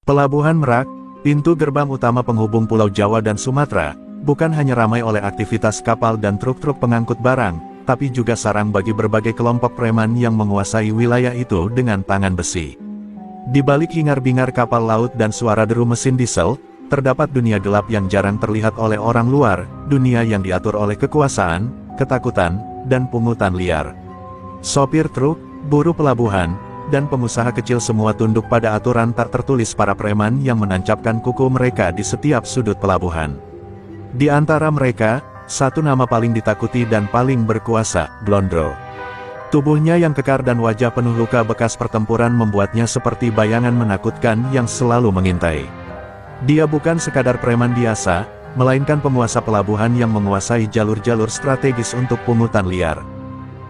Pelabuhan Merak, pintu gerbang utama penghubung Pulau Jawa dan Sumatera, bukan hanya ramai oleh aktivitas kapal dan truk-truk pengangkut barang, tapi juga sarang bagi berbagai kelompok preman yang menguasai wilayah itu dengan tangan besi. Di balik hingar-bingar kapal laut dan suara deru mesin diesel, terdapat dunia gelap yang jarang terlihat oleh orang luar, dunia yang diatur oleh kekuasaan, ketakutan, dan pungutan liar. Sopir truk, buruh pelabuhan, dan pengusaha kecil semua tunduk pada aturan tak tertulis para preman yang menancapkan kuku mereka di setiap sudut pelabuhan. Di antara mereka, satu nama paling ditakuti dan paling berkuasa, Blondro. Tubuhnya yang kekar dan wajah penuh luka bekas pertempuran membuatnya seperti bayangan menakutkan yang selalu mengintai. Dia bukan sekadar preman biasa, melainkan penguasa pelabuhan yang menguasai jalur-jalur strategis untuk pungutan liar.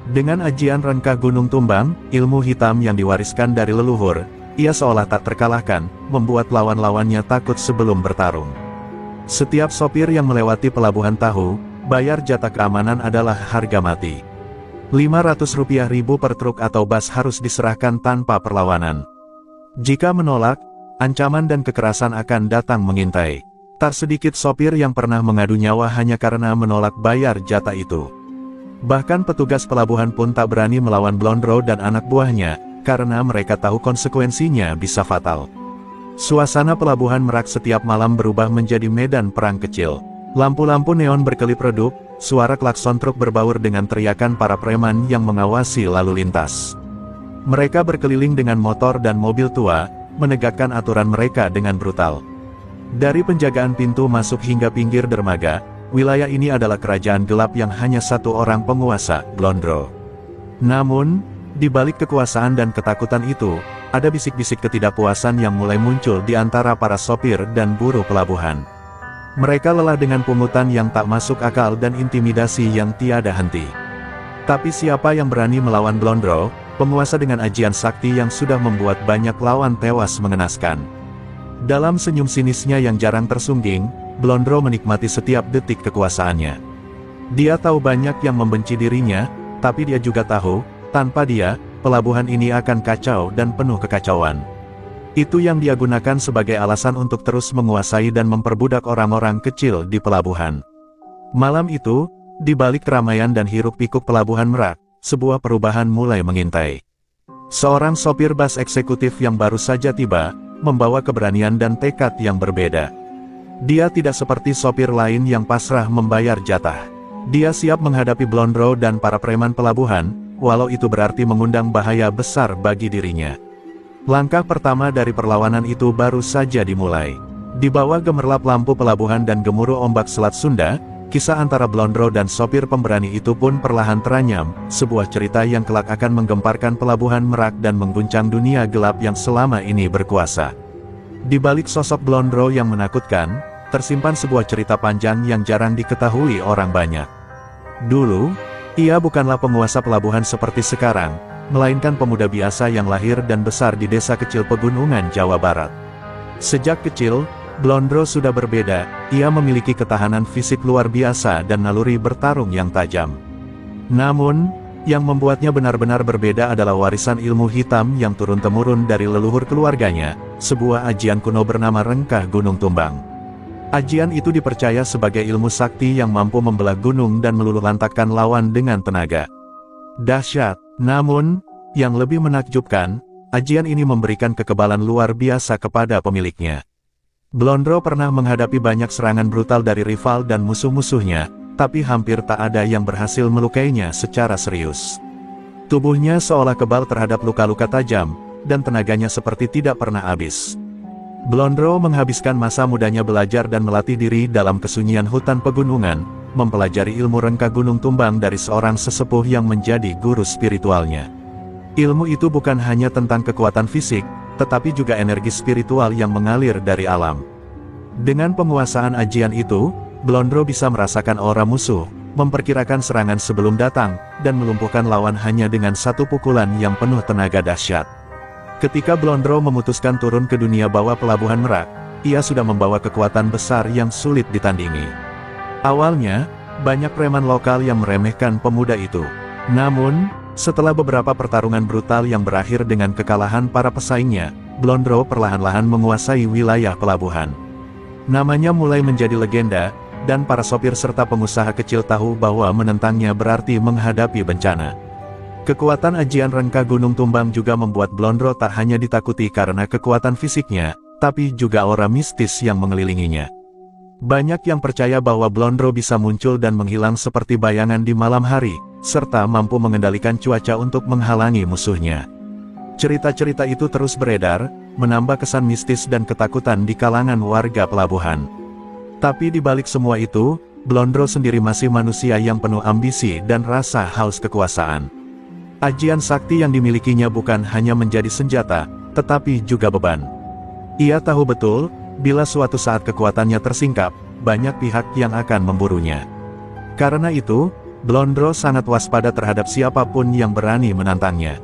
Dengan ajian rengkah gunung tumbang, ilmu hitam yang diwariskan dari leluhur, ia seolah tak terkalahkan, membuat lawan-lawannya takut sebelum bertarung. Setiap sopir yang melewati pelabuhan tahu, bayar jatah keamanan adalah harga mati. Rp500.000 per truk atau bas harus diserahkan tanpa perlawanan. Jika menolak, ancaman dan kekerasan akan datang mengintai. Tak sedikit sopir yang pernah mengadu nyawa hanya karena menolak bayar jatah itu. Bahkan petugas pelabuhan pun tak berani melawan Blondro dan anak buahnya, karena mereka tahu konsekuensinya bisa fatal. Suasana pelabuhan Merak setiap malam berubah menjadi medan perang kecil. Lampu-lampu neon berkelip redup, suara klakson truk berbaur dengan teriakan para preman yang mengawasi lalu lintas. Mereka berkeliling dengan motor dan mobil tua, menegakkan aturan mereka dengan brutal. Dari penjagaan pintu masuk hingga pinggir dermaga, wilayah ini adalah kerajaan gelap yang hanya satu orang penguasa, Blondro. Namun, di balik kekuasaan dan ketakutan itu, ada bisik-bisik ketidakpuasan yang mulai muncul di antara para sopir dan buruh pelabuhan. Mereka lelah dengan pungutan yang tak masuk akal dan intimidasi yang tiada henti. Tapi siapa yang berani melawan Blondro, penguasa dengan ajian sakti yang sudah membuat banyak lawan tewas mengenaskan? Dalam senyum sinisnya yang jarang tersungging, Blondro menikmati setiap detik kekuasaannya. Dia tahu banyak yang membenci dirinya, tapi dia juga tahu, tanpa dia, pelabuhan ini akan kacau dan penuh kekacauan. Itu yang dia gunakan sebagai alasan untuk terus menguasai dan memperbudak orang-orang kecil di pelabuhan. Malam itu, di balik keramaian dan hiruk-pikuk pelabuhan Merak, sebuah perubahan mulai mengintai. Seorang sopir bas eksekutif yang baru saja tiba, membawa keberanian dan tekad yang berbeda. Dia tidak seperti sopir lain yang pasrah membayar jatah. Dia siap menghadapi Blondro dan para preman pelabuhan, walau itu berarti mengundang bahaya besar bagi dirinya. Langkah pertama dari perlawanan itu baru saja dimulai. Di bawah gemerlap lampu pelabuhan dan gemuruh ombak Selat Sunda, kisah antara Blondro dan sopir pemberani itu pun perlahan teranyam, sebuah cerita yang kelak akan menggemparkan pelabuhan Merak dan mengguncang dunia gelap yang selama ini berkuasa. Di balik sosok Blondro yang menakutkan, tersimpan sebuah cerita panjang yang jarang diketahui orang banyak. Dulu, ia bukanlah penguasa pelabuhan seperti sekarang, melainkan pemuda biasa yang lahir dan besar di desa kecil pegunungan Jawa Barat. Sejak kecil, Blondro sudah berbeda, ia memiliki ketahanan fisik luar biasa dan naluri bertarung yang tajam. Namun, yang membuatnya benar-benar berbeda adalah warisan ilmu hitam yang turun-temurun dari leluhur keluarganya, sebuah ajian kuno bernama Rengkah Gunung Tumbang. Ajian itu dipercaya sebagai ilmu sakti yang mampu membelah gunung dan meluluhlantakkan lawan dengan tenaga dahsyat. Namun, yang lebih menakjubkan, ajian ini memberikan kekebalan luar biasa kepada pemiliknya. Blondro pernah menghadapi banyak serangan brutal dari rival dan musuh-musuhnya, tapi hampir tak ada yang berhasil melukainya secara serius. Tubuhnya seolah kebal terhadap luka-luka tajam, dan tenaganya seperti tidak pernah habis. Blondro menghabiskan masa mudanya belajar dan melatih diri dalam kesunyian hutan pegunungan, mempelajari ilmu Rengkah Gunung Tumbang dari seorang sesepuh yang menjadi guru spiritualnya. Ilmu itu bukan hanya tentang kekuatan fisik, tetapi juga energi spiritual yang mengalir dari alam. Dengan penguasaan ajian itu, Blondro bisa merasakan aura musuh, memperkirakan serangan sebelum datang, dan melumpuhkan lawan hanya dengan satu pukulan yang penuh tenaga dahsyat. Ketika Blondro memutuskan turun ke dunia bawah pelabuhan Merak, ia sudah membawa kekuatan besar yang sulit ditandingi. Awalnya, banyak preman lokal yang meremehkan pemuda itu. Namun, setelah beberapa pertarungan brutal yang berakhir dengan kekalahan para pesaingnya, Blondro perlahan-lahan menguasai wilayah pelabuhan. Namanya mulai menjadi legenda, dan para sopir serta pengusaha kecil tahu bahwa menentangnya berarti menghadapi bencana. Kekuatan ajian rengka Gunung Tumbang juga membuat Blondro tak hanya ditakuti karena kekuatan fisiknya, tapi juga aura mistis yang mengelilinginya. Banyak yang percaya bahwa Blondro bisa muncul dan menghilang seperti bayangan di malam hari, serta mampu mengendalikan cuaca untuk menghalangi musuhnya. Cerita-cerita itu terus beredar, menambah kesan mistis dan ketakutan di kalangan warga pelabuhan. Tapi di balik semua itu, Blondro sendiri masih manusia yang penuh ambisi dan rasa haus kekuasaan. Ajian sakti yang dimilikinya bukan hanya menjadi senjata, tetapi juga beban. Ia tahu betul, bila suatu saat kekuatannya tersingkap, banyak pihak yang akan memburunya. Karena itu, Blondro sangat waspada terhadap siapapun yang berani menantangnya.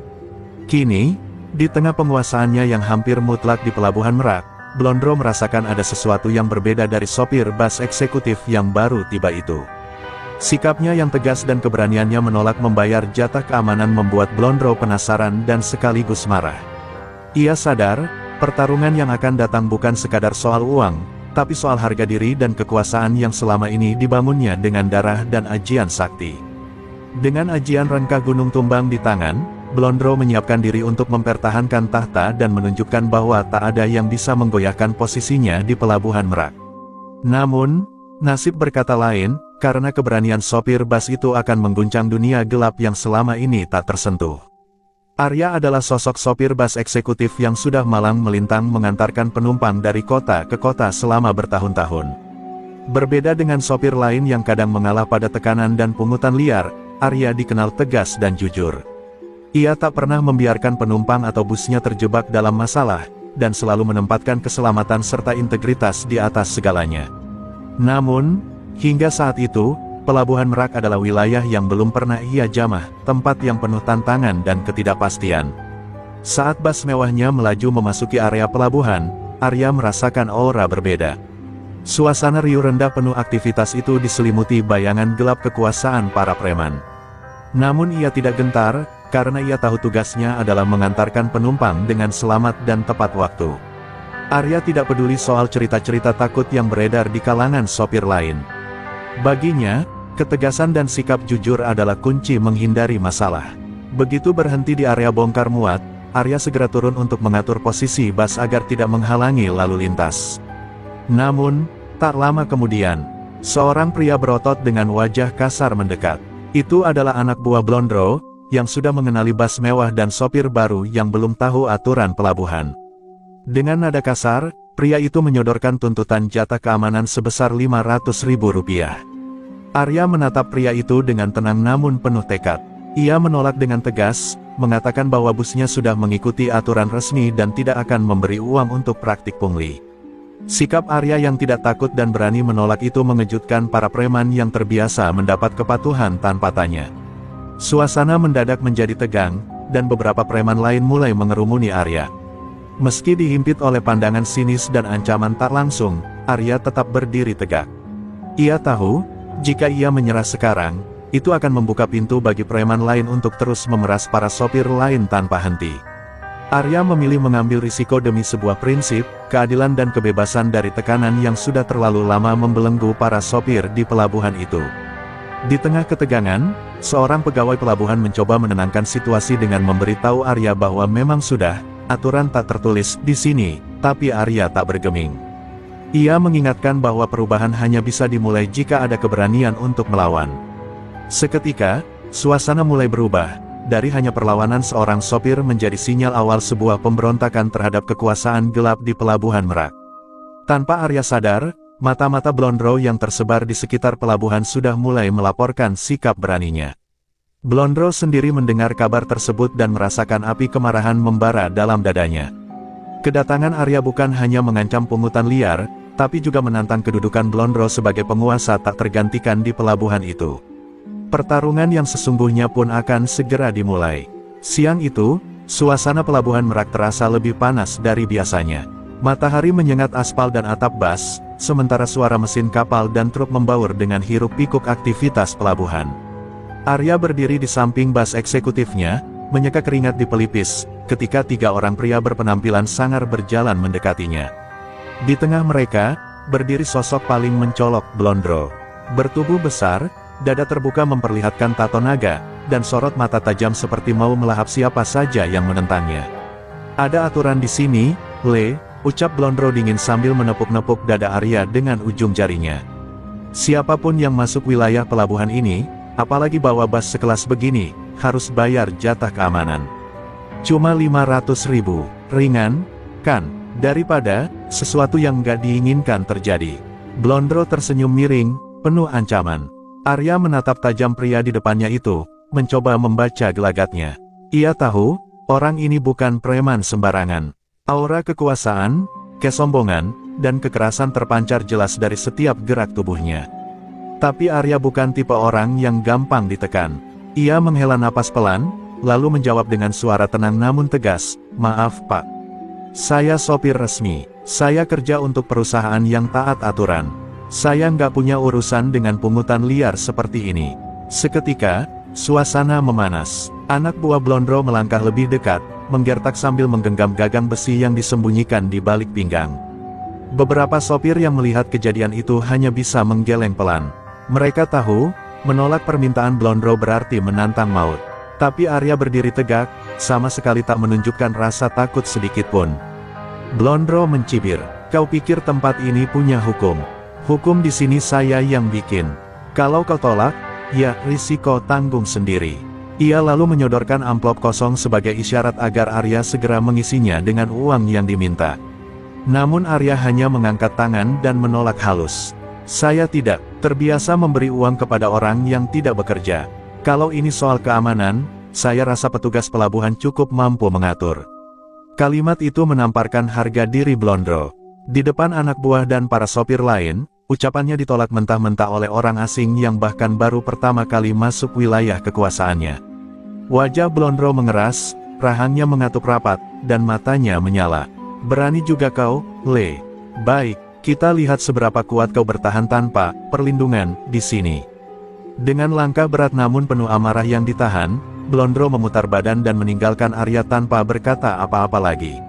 Kini, di tengah penguasaannya yang hampir mutlak di Pelabuhan Merak, Blondro merasakan ada sesuatu yang berbeda dari sopir bus eksekutif yang baru tiba itu. Sikapnya yang tegas dan keberaniannya menolak membayar jatah keamanan membuat Blondro penasaran dan sekaligus marah. Ia sadar, pertarungan yang akan datang bukan sekadar soal uang, tapi soal harga diri dan kekuasaan yang selama ini dibangunnya dengan darah dan ajian sakti. Dengan ajian rengka Gunung Tumbang di tangan, Blondro menyiapkan diri untuk mempertahankan tahta dan menunjukkan bahwa tak ada yang bisa menggoyahkan posisinya di Pelabuhan Merak. Namun, nasib berkata lain, karena keberanian sopir bus itu akan mengguncang dunia gelap yang selama ini tak tersentuh. Arya adalah sosok sopir bus eksekutif yang sudah malang melintang mengantarkan penumpang dari kota ke kota selama bertahun-tahun. Berbeda dengan sopir lain yang kadang mengalah pada tekanan dan pungutan liar, Arya dikenal tegas dan jujur. Ia tak pernah membiarkan penumpang atau busnya terjebak dalam masalah, dan selalu menempatkan keselamatan serta integritas di atas segalanya. Namun, hingga saat itu, Pelabuhan Merak adalah wilayah yang belum pernah ia jamah, tempat yang penuh tantangan dan ketidakpastian. Saat bus mewahnya melaju memasuki area pelabuhan, Arya merasakan aura berbeda. Suasana riuh rendah penuh aktivitas itu diselimuti bayangan gelap kekuasaan para preman. Namun ia tidak gentar, karena ia tahu tugasnya adalah mengantarkan penumpang dengan selamat dan tepat waktu. Arya tidak peduli soal cerita-cerita takut yang beredar di kalangan sopir lain. Baginya, ketegasan dan sikap jujur adalah kunci menghindari masalah. Begitu berhenti di area bongkar muat, Arya segera turun untuk mengatur posisi bus agar tidak menghalangi lalu lintas. Namun, tak lama kemudian, seorang pria berotot dengan wajah kasar mendekat. Itu adalah anak buah Blondro, yang sudah mengenali bus mewah dan sopir baru yang belum tahu aturan pelabuhan. Dengan nada kasar, pria itu menyodorkan tuntutan jatah keamanan sebesar Rp500.000. Arya menatap pria itu dengan tenang namun penuh tekad. Ia menolak dengan tegas, mengatakan bahwa busnya sudah mengikuti aturan resmi dan tidak akan memberi uang untuk praktik pungli. Sikap Arya yang tidak takut dan berani menolak itu mengejutkan para preman yang terbiasa mendapat kepatuhan tanpa tanya. Suasana mendadak menjadi tegang, dan beberapa preman lain mulai mengerumuni Arya. Meski dihimpit oleh pandangan sinis dan ancaman tak langsung, Arya tetap berdiri tegak. Ia tahu, jika ia menyerah sekarang, itu akan membuka pintu bagi preman lain untuk terus memeras para sopir lain tanpa henti. Arya memilih mengambil risiko demi sebuah prinsip, keadilan dan kebebasan dari tekanan yang sudah terlalu lama membelenggu para sopir di pelabuhan itu. Di tengah ketegangan, seorang pegawai pelabuhan mencoba menenangkan situasi dengan memberitahu Arya bahwa memang sudah, aturan tak tertulis di sini, tapi Arya tak bergeming. Ia mengingatkan bahwa perubahan hanya bisa dimulai jika ada keberanian untuk melawan. Seketika, suasana mulai berubah, dari hanya perlawanan seorang sopir menjadi sinyal awal sebuah pemberontakan terhadap kekuasaan gelap di Pelabuhan Merak. Tanpa Arya sadar, mata-mata Blondro yang tersebar di sekitar pelabuhan sudah mulai melaporkan sikap beraninya. Blondro sendiri mendengar kabar tersebut dan merasakan api kemarahan membara dalam dadanya. Kedatangan Arya bukan hanya mengancam pungutan liar, tapi juga menantang kedudukan Blondro sebagai penguasa tak tergantikan di pelabuhan itu. Pertarungan yang sesungguhnya pun akan segera dimulai. Siang itu, suasana Pelabuhan Merak terasa lebih panas dari biasanya. Matahari menyengat aspal dan atap bus, sementara suara mesin kapal dan truk membaur dengan hiruk-pikuk aktivitas pelabuhan. Arya berdiri di samping bus eksekutifnya, menyeka keringat di pelipis, ketika 3 orang pria berpenampilan sangar berjalan mendekatinya. Di tengah mereka, berdiri sosok paling mencolok Blondro. Bertubuh besar, dada terbuka memperlihatkan tato naga, dan sorot mata tajam seperti mau melahap siapa saja yang menentangnya. "Ada aturan di sini, Le," ucap Blondro dingin sambil menepuk-nepuk dada Arya dengan ujung jarinya. "Siapapun yang masuk wilayah pelabuhan ini, apalagi bawa bas sekelas begini, harus bayar jatah keamanan. Cuma 500.000, ringan, kan? Daripada sesuatu yang nggak diinginkan terjadi." Blondro tersenyum miring, penuh ancaman. Arya menatap tajam pria di depannya itu, mencoba membaca gelagatnya. Ia tahu, orang ini bukan preman sembarangan. Aura kekuasaan, kesombongan, dan kekerasan terpancar jelas dari setiap gerak tubuhnya. Tapi Arya bukan tipe orang yang gampang ditekan. Ia menghela napas pelan, lalu menjawab dengan suara tenang namun tegas, "Maaf Pak. Saya sopir resmi. Saya kerja untuk perusahaan yang taat aturan. Saya nggak punya urusan dengan pungutan liar seperti ini." Seketika, suasana memanas. Anak buah Blondro melangkah lebih dekat, menggertak sambil menggenggam gagang besi yang disembunyikan di balik pinggang. Beberapa sopir yang melihat kejadian itu hanya bisa menggeleng pelan. Mereka tahu, menolak permintaan Blondro berarti menantang maut. Tapi Arya berdiri tegak, sama sekali tak menunjukkan rasa takut sedikit pun. Blondro mencibir, "Kau pikir tempat ini punya hukum? Hukum di sini saya yang bikin. Kalau kau tolak, ya risiko tanggung sendiri." Ia lalu menyodorkan amplop kosong sebagai isyarat agar Arya segera mengisinya dengan uang yang diminta. Namun Arya hanya mengangkat tangan dan menolak halus. "Saya tidak terbiasa memberi uang kepada orang yang tidak bekerja. Kalau ini soal keamanan, saya rasa petugas pelabuhan cukup mampu mengatur." Kalimat itu menamparkan harga diri Blondro. Di depan anak buah dan para sopir lain, ucapannya ditolak mentah-mentah oleh orang asing yang bahkan baru pertama kali masuk wilayah kekuasaannya. Wajah Blondro mengeras, rahangnya mengatup rapat, dan matanya menyala. "Berani juga kau, Le? Baik, kita lihat seberapa kuat kau bertahan tanpa perlindungan di sini." Dengan langkah berat namun penuh amarah yang ditahan, Blondro memutar badan dan meninggalkan Arya tanpa berkata apa-apa lagi.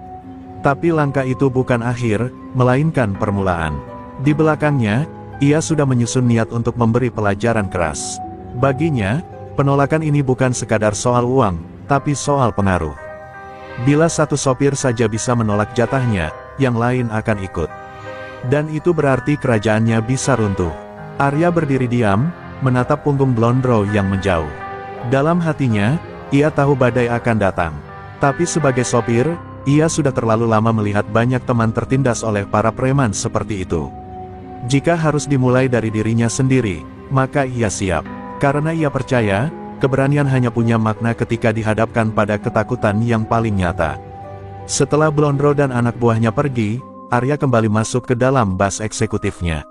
Tapi langkah itu bukan akhir, melainkan permulaan. Di belakangnya, ia sudah menyusun niat untuk memberi pelajaran keras. Baginya, penolakan ini bukan sekadar soal uang, tapi soal pengaruh. Bila satu sopir saja bisa menolak jatahnya, yang lain akan ikut. Dan itu berarti kerajaannya bisa runtuh. Arya berdiri diam, menatap punggung Blondro yang menjauh. Dalam hatinya, ia tahu badai akan datang. Tapi sebagai sopir, ia sudah terlalu lama melihat banyak teman tertindas oleh para preman seperti itu. Jika harus dimulai dari dirinya sendiri, maka ia siap. Karena ia percaya, keberanian hanya punya makna ketika dihadapkan pada ketakutan yang paling nyata. Setelah Blondro dan anak buahnya pergi, Arya kembali masuk ke dalam bas eksekutifnya.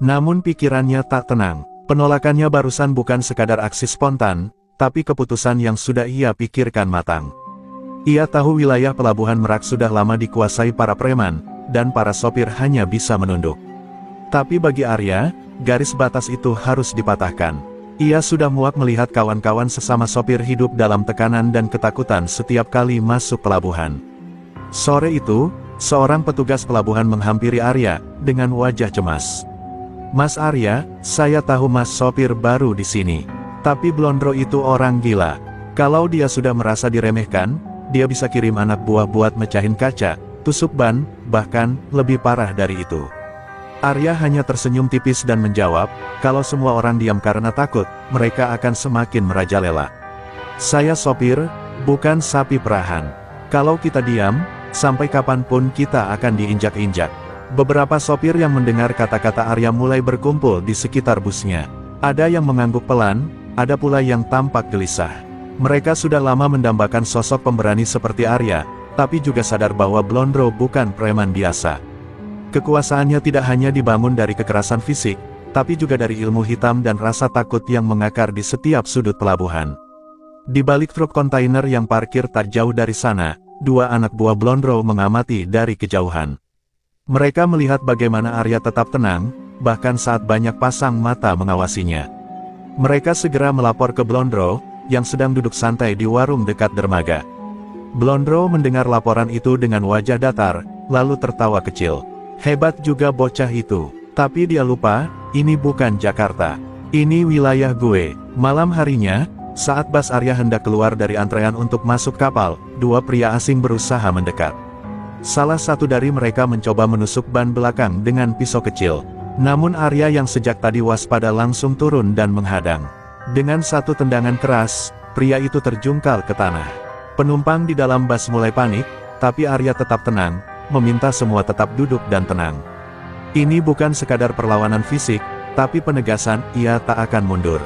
Namun pikirannya tak tenang. Penolakannya barusan bukan sekadar aksi spontan, tapi keputusan yang sudah ia pikirkan matang. Ia tahu wilayah pelabuhan Merak sudah lama dikuasai para preman, dan para sopir hanya bisa menunduk. Tapi bagi Arya, garis batas itu harus dipatahkan. Ia sudah muak melihat kawan-kawan sesama sopir hidup dalam tekanan dan ketakutan setiap kali masuk pelabuhan. Sore itu, seorang petugas pelabuhan menghampiri Arya, dengan wajah cemas. "Mas Arya, saya tahu Mas sopir baru di sini. Tapi Blondro itu orang gila. Kalau dia sudah merasa diremehkan, dia bisa kirim anak buah buat mecahin kaca, tusuk ban, bahkan lebih parah dari itu." Arya hanya tersenyum tipis dan menjawab, "Kalau semua orang diam karena takut, mereka akan semakin merajalela. Saya sopir, bukan sapi perahan. Kalau kita diam, sampai kapanpun kita akan diinjak-injak." Beberapa sopir yang mendengar kata-kata Arya mulai berkumpul di sekitar busnya. Ada yang mengangguk pelan, ada pula yang tampak gelisah. Mereka sudah lama mendambakan sosok pemberani seperti Arya, tapi juga sadar bahwa Blondro bukan preman biasa. Kekuasaannya tidak hanya dibangun dari kekerasan fisik, tapi juga dari ilmu hitam dan rasa takut yang mengakar di setiap sudut pelabuhan. Di balik truk kontainer yang parkir tak jauh dari sana, dua anak buah Blondro mengamati dari kejauhan. Mereka melihat bagaimana Arya tetap tenang, bahkan saat banyak pasang mata mengawasinya. Mereka segera melapor ke Blondro, yang sedang duduk santai di warung dekat dermaga. Blondro mendengar laporan itu dengan wajah datar, lalu tertawa kecil. Hebat juga bocah itu. Tapi dia lupa, ini bukan Jakarta. Ini wilayah gue. Malam harinya, saat Bas Arya hendak keluar dari antrean untuk masuk kapal, dua pria asing berusaha mendekat. Salah satu dari mereka mencoba menusuk ban belakang dengan pisau kecil. Namun Arya yang sejak tadi waspada langsung turun dan menghadang. Dengan satu tendangan keras, pria itu terjungkal ke tanah. Penumpang di dalam bas mulai panik, tapi Arya tetap tenang, meminta semua tetap duduk dan tenang. Ini bukan sekadar perlawanan fisik, tapi penegasan, ia tak akan mundur.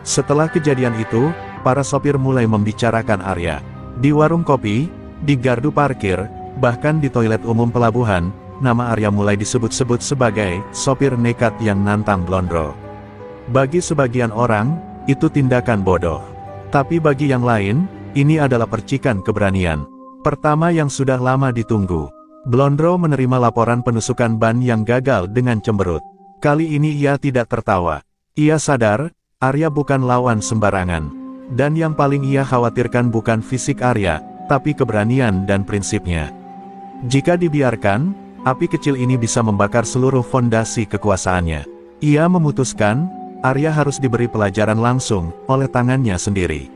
Setelah kejadian itu, para sopir mulai membicarakan Arya. Di warung kopi, di gardu parkir, bahkan di toilet umum pelabuhan, nama Arya mulai disebut-sebut sebagai sopir nekat yang nantang Blondro. Bagi sebagian orang, itu tindakan bodoh. Tapi bagi yang lain, ini adalah percikan keberanian. Pertama yang sudah lama ditunggu. Blondro menerima laporan penusukan ban yang gagal dengan cemberut. Kali ini ia tidak tertawa. Ia sadar, Arya bukan lawan sembarangan. Dan yang paling ia khawatirkan bukan fisik Arya, tapi keberanian dan prinsipnya. Jika dibiarkan, api kecil ini bisa membakar seluruh fondasi kekuasaannya. Ia memutuskan, Arya harus diberi pelajaran langsung, oleh tangannya sendiri.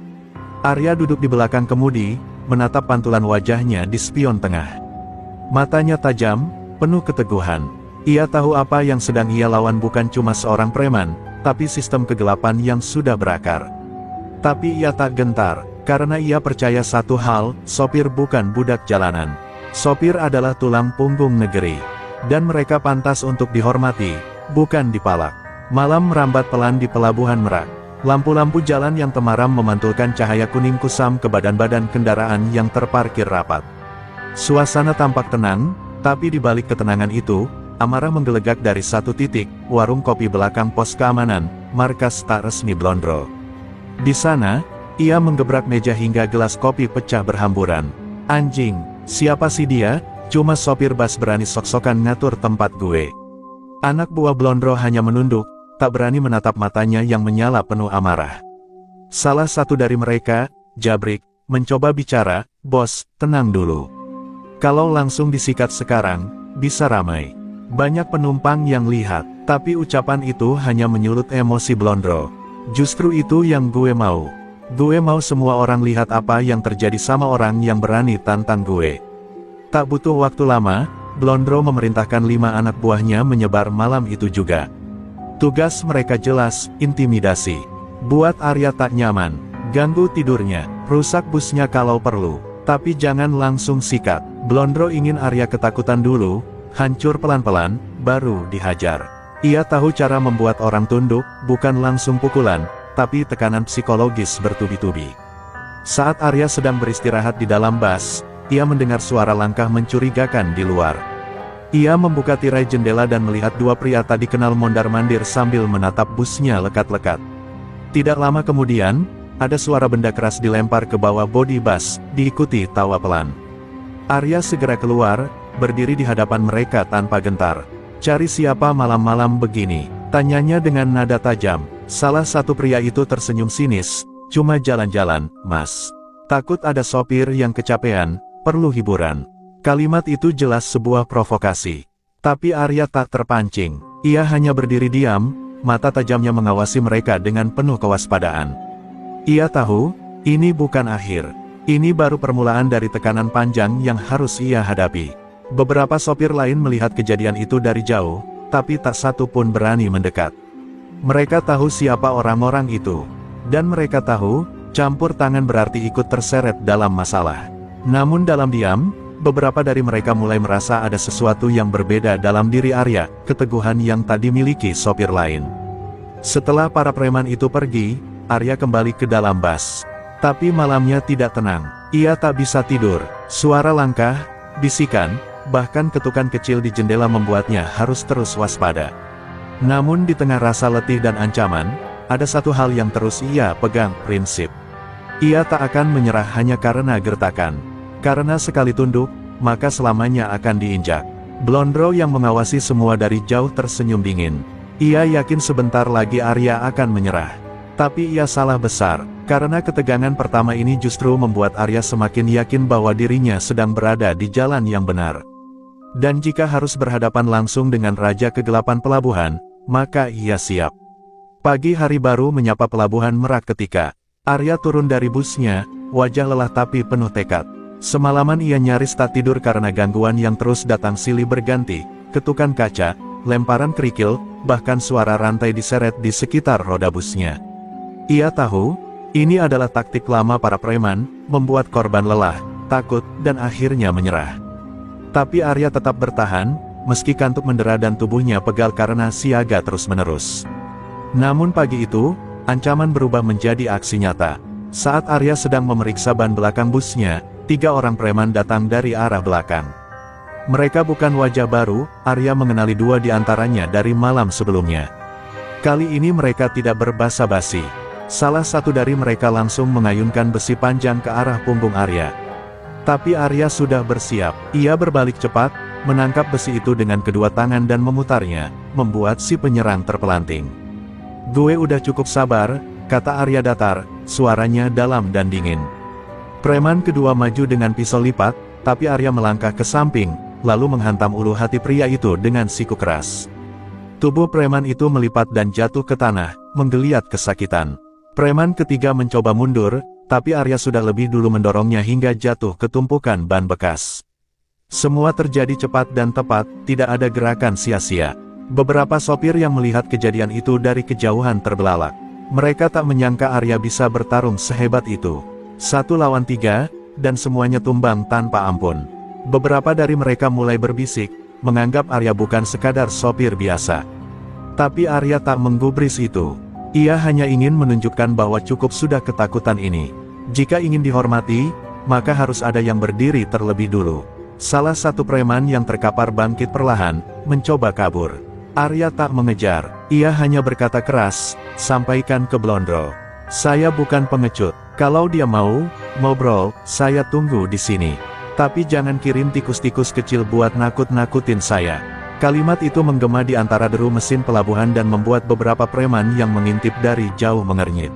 Arya duduk di belakang kemudi, menatap pantulan wajahnya di spion tengah. Matanya tajam, penuh keteguhan. Ia tahu apa yang sedang ia lawan bukan cuma seorang preman, tapi sistem kegelapan yang sudah berakar. Tapi ia tak gentar, karena ia percaya satu hal, sopir bukan budak jalanan. Sopir adalah tulang punggung negeri. Dan mereka pantas untuk dihormati, bukan dipalak. Malam merambat pelan di pelabuhan Merak. Lampu-lampu jalan yang temaram memantulkan cahaya kuning kusam ke badan-badan kendaraan yang terparkir rapat. Suasana tampak tenang, tapi di balik ketenangan itu, amarah menggelegak dari satu titik, warung kopi belakang pos keamanan, markas tak resmi Blondro. Di sana, ia menggebrak meja hingga gelas kopi pecah berhamburan. Anjing, siapa sih dia? Cuma sopir bas berani sok-sokan ngatur tempat gue. Anak buah Blondro hanya menunduk, tak berani menatap matanya yang menyala penuh amarah. Salah satu dari mereka, Jabrik, mencoba bicara, "Bos, tenang dulu. Kalau langsung disikat sekarang, bisa ramai. Banyak penumpang yang lihat." Tapi ucapan itu hanya menyulut emosi Blondro. Justru itu yang gue mau. Gue mau semua orang lihat apa yang terjadi sama orang yang berani tantang gue. Tak butuh waktu lama, Blondro memerintahkan 5 anak buahnya menyebar malam itu juga. Tugas mereka jelas, intimidasi. Buat Arya tak nyaman, ganggu tidurnya, rusak busnya kalau perlu. Tapi jangan langsung sikat. Blondro ingin Arya ketakutan dulu, hancur pelan-pelan, baru dihajar. Ia tahu cara membuat orang tunduk, bukan langsung pukulan, tapi tekanan psikologis bertubi-tubi. Saat Arya sedang beristirahat di dalam bas, ia mendengar suara langkah mencurigakan di luar. Ia membuka tirai jendela dan melihat 2 pria tak dikenal mondar-mandir sambil menatap busnya lekat-lekat. Tidak lama kemudian, ada suara benda keras dilempar ke bawah bodi bas, diikuti tawa pelan. Arya segera keluar, berdiri di hadapan mereka tanpa gentar. "Cari siapa malam-malam begini?" tanyanya dengan nada tajam. Salah satu pria itu tersenyum sinis, "Cuma jalan-jalan, Mas. Takut ada sopir yang kecapean, perlu hiburan." Kalimat itu jelas sebuah provokasi. Tapi Arya tak terpancing. Ia hanya berdiri diam, mata tajamnya mengawasi mereka dengan penuh kewaspadaan. Ia tahu, ini bukan akhir. Ini baru permulaan dari tekanan panjang yang harus ia hadapi. Beberapa sopir lain melihat kejadian itu dari jauh, tapi tak satu pun berani mendekat. Mereka tahu siapa orang-orang itu. Dan mereka tahu, campur tangan berarti ikut terseret dalam masalah. Namun dalam diam, beberapa dari mereka mulai merasa ada sesuatu yang berbeda dalam diri Arya, keteguhan yang tak dimiliki sopir lain. Setelah para preman itu pergi, Arya kembali ke dalam bas. Tapi malamnya tidak tenang. Ia tak bisa tidur. Suara langkah, bisikan, bahkan ketukan kecil di jendela membuatnya harus terus waspada. Namun di tengah rasa letih dan ancaman, ada satu hal yang terus ia pegang, prinsip. Ia tak akan menyerah hanya karena gertakan. Karena sekali tunduk, maka selamanya akan diinjak. Blondro yang mengawasi semua dari jauh tersenyum dingin. Ia yakin sebentar lagi Arya akan menyerah. Tapi ia salah besar, karena ketegangan pertama ini justru membuat Arya semakin yakin bahwa dirinya sedang berada di jalan yang benar. Dan jika harus berhadapan langsung dengan Raja Kegelapan Pelabuhan, maka ia siap. Pagi hari baru menyapa Pelabuhan Merak ketika Arya turun dari busnya, wajah lelah tapi penuh tekad. Semalaman ia nyaris tak tidur karena gangguan yang terus datang silih berganti, ketukan kaca, lemparan kerikil, bahkan suara rantai diseret di sekitar roda busnya. Ia tahu, ini adalah taktik lama para preman, membuat korban lelah, takut, dan akhirnya menyerah. Tapi Arya tetap bertahan, meski kantuk mendera dan tubuhnya pegal karena siaga terus-menerus. Namun pagi itu, ancaman berubah menjadi aksi nyata. Saat Arya sedang memeriksa ban belakang busnya, 3 orang preman datang dari arah belakang. Mereka bukan wajah baru, Arya mengenali 2 di antaranya dari malam sebelumnya. Kali ini mereka tidak berbasa-basi. Salah satu dari mereka langsung mengayunkan besi panjang ke arah punggung Arya. Tapi Arya sudah bersiap. Ia berbalik cepat, menangkap besi itu dengan kedua tangan dan memutarnya, membuat si penyerang terpelanting. "Gue udah cukup sabar," kata Arya datar, suaranya dalam dan dingin. Preman kedua maju dengan pisau lipat, tapi Arya melangkah ke samping, lalu menghantam ulu hati pria itu dengan siku keras. Tubuh preman itu melipat dan jatuh ke tanah, menggeliat kesakitan. Preman ketiga mencoba mundur, tapi Arya sudah lebih dulu mendorongnya hingga jatuh ke tumpukan ban bekas. Semua terjadi cepat dan tepat, tidak ada gerakan sia-sia. Beberapa sopir yang melihat kejadian itu dari kejauhan terbelalak. Mereka tak menyangka Arya bisa bertarung sehebat itu. 1 lawan 3, dan semuanya tumbang tanpa ampun. Beberapa dari mereka mulai berbisik, menganggap Arya bukan sekadar sopir biasa. Tapi Arya tak menggubris itu. Ia hanya ingin menunjukkan bahwa cukup sudah ketakutan ini. Jika ingin dihormati, maka harus ada yang berdiri terlebih dulu. Salah satu preman yang terkapar bangkit perlahan, mencoba kabur. Arya tak mengejar, ia hanya berkata keras, "Sampaikan ke Blondro. Saya bukan pengecut. Kalau dia mau ngobrol, saya tunggu di sini. Tapi jangan kirim tikus-tikus kecil buat nakut-nakutin saya." Kalimat itu menggema di antara deru mesin pelabuhan dan membuat beberapa preman yang mengintip dari jauh mengernyit.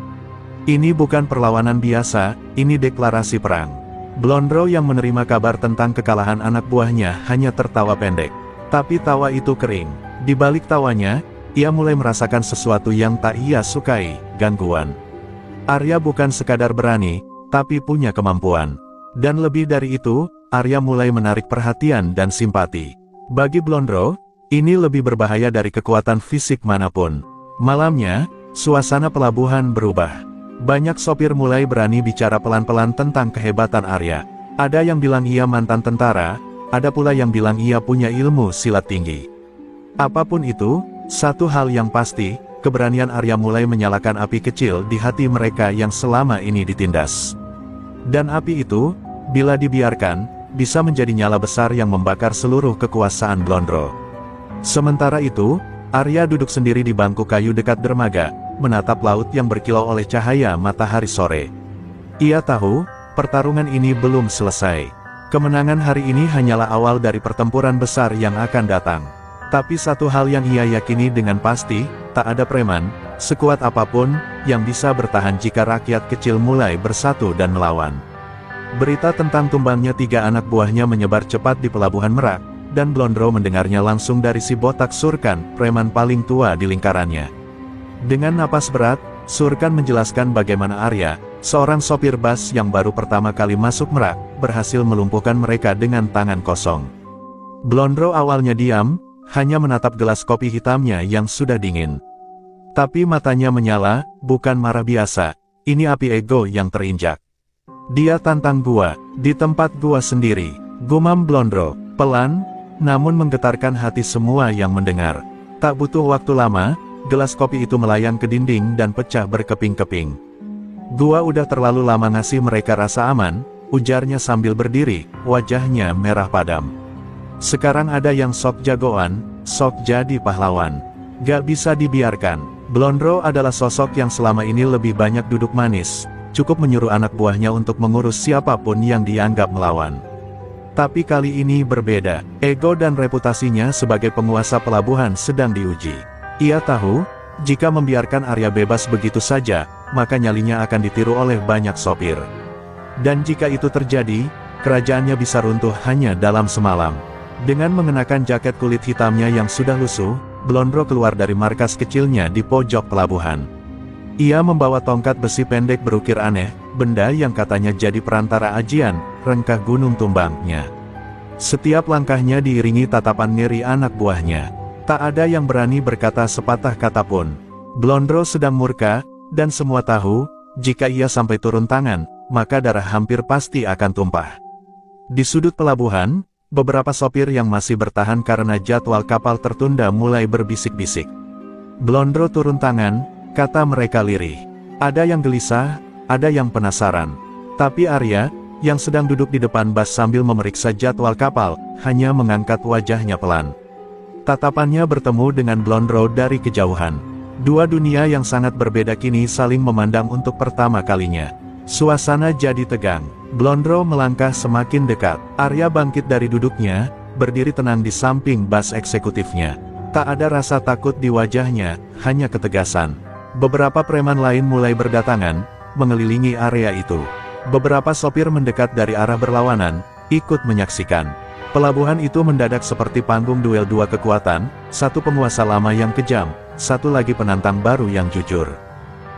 Ini bukan perlawanan biasa, ini deklarasi perang. Blondro yang menerima kabar tentang kekalahan anak buahnya hanya tertawa pendek. Tapi tawa itu kering. Di balik tawanya, ia mulai merasakan sesuatu yang tak ia sukai, gangguan. Arya bukan sekadar berani, tapi punya kemampuan. Dan lebih dari itu, Arya mulai menarik perhatian dan simpati. Bagi Blondro, ini lebih berbahaya dari kekuatan fisik manapun. Malamnya, suasana pelabuhan berubah. Banyak sopir mulai berani bicara pelan-pelan tentang kehebatan Arya. Ada yang bilang ia mantan tentara, ada pula yang bilang ia punya ilmu silat tinggi. Apapun itu, satu hal yang pasti, keberanian Arya mulai menyalakan api kecil di hati mereka yang selama ini ditindas. Dan api itu, bila dibiarkan, bisa menjadi nyala besar yang membakar seluruh kekuasaan Blondro. Sementara itu, Arya duduk sendiri di bangku kayu dekat dermaga, menatap laut yang berkilau oleh cahaya matahari sore. Ia tahu, pertarungan ini belum selesai. Kemenangan hari ini hanyalah awal dari pertempuran besar yang akan datang. Tapi satu hal yang ia yakini dengan pasti, tak ada preman, sekuat apapun, yang bisa bertahan jika rakyat kecil mulai bersatu dan melawan. Berita tentang tumbangnya 3 anak buahnya menyebar cepat di Pelabuhan Merak, dan Blondro mendengarnya langsung dari si botak Surkan, preman paling tua di lingkarannya. Dengan napas berat, Surkan menjelaskan bagaimana Arya, seorang sopir bas yang baru pertama kali masuk Merak, berhasil melumpuhkan mereka dengan tangan kosong. Blondro awalnya diam, hanya menatap gelas kopi hitamnya yang sudah dingin. Tapi matanya menyala, bukan marah biasa, ini api ego yang terinjak. "Dia tantang gua, di tempat gua sendiri," gumam Blondro, pelan, namun menggetarkan hati semua yang mendengar. Tak butuh waktu lama, gelas kopi itu melayang ke dinding dan pecah berkeping-keping. "Gua udah terlalu lama ngasih mereka rasa aman," ujarnya sambil berdiri, wajahnya merah padam. "Sekarang ada yang sok jagoan, sok jadi pahlawan. Gak bisa dibiarkan." Blondro adalah sosok yang selama ini lebih banyak duduk manis. Cukup menyuruh anak buahnya untuk mengurus siapapun yang dianggap melawan. Tapi kali ini berbeda, ego dan reputasinya sebagai penguasa pelabuhan sedang diuji. Ia tahu, Jika membiarkan Arya bebas begitu saja, maka nyalinya akan ditiru oleh banyak sopir. Dan jika itu terjadi, kerajaannya bisa runtuh hanya dalam semalam. Dengan mengenakan jaket kulit hitamnya yang sudah lusuh, Blondro keluar dari markas kecilnya di pojok pelabuhan. Ia membawa tongkat besi pendek berukir aneh, benda yang katanya jadi perantara ajian, rengkah gunung tumbangnya. Setiap langkahnya diiringi tatapan ngeri anak buahnya. Tak ada yang berani berkata sepatah kata pun. Blondro sedang murka, dan semua tahu, jika ia sampai turun tangan, maka darah hampir pasti akan tumpah. Di sudut pelabuhan, beberapa sopir yang masih bertahan karena jadwal kapal tertunda mulai berbisik-bisik. Blondro turun tangan, kata mereka lirih. Ada yang gelisah, ada yang penasaran. Tapi Arya, yang sedang duduk di depan bas sambil memeriksa jadwal kapal, hanya mengangkat wajahnya pelan. Tatapannya bertemu dengan Blondro dari kejauhan. Dua dunia yang sangat berbeda kini saling memandang untuk pertama kalinya. Suasana jadi tegang. Blondro melangkah semakin dekat. Arya bangkit dari duduknya, berdiri tenang di samping bas eksekutifnya. Tak ada rasa takut di wajahnya, hanya ketegasan. Beberapa preman lain mulai berdatangan, mengelilingi area itu. Beberapa sopir mendekat dari arah berlawanan, ikut menyaksikan. Pelabuhan itu mendadak seperti panggung duel dua kekuatan, satu penguasa lama yang kejam, satu lagi penantang baru yang jujur.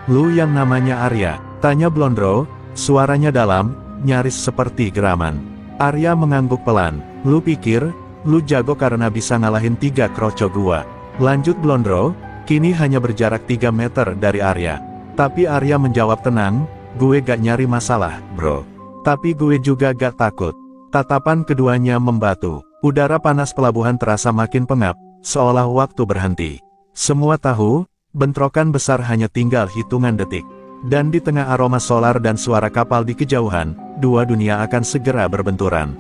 "Lu yang namanya Arya?" tanya Blondro, suaranya dalam, nyaris seperti geraman. Arya mengangguk pelan. "Lu pikir, lu jago karena bisa ngalahin 3 kroco gua?" lanjut Blondro, kini hanya berjarak 3 meter dari Arya. Tapi Arya menjawab tenang, "Gue gak nyari masalah, bro. Tapi gue juga gak takut." Tatapan keduanya membatu. Udara panas pelabuhan terasa makin pengap, seolah waktu berhenti. Semua tahu, bentrokan besar hanya tinggal hitungan detik. Dan di tengah aroma solar dan suara kapal di kejauhan, dua dunia akan segera berbenturan.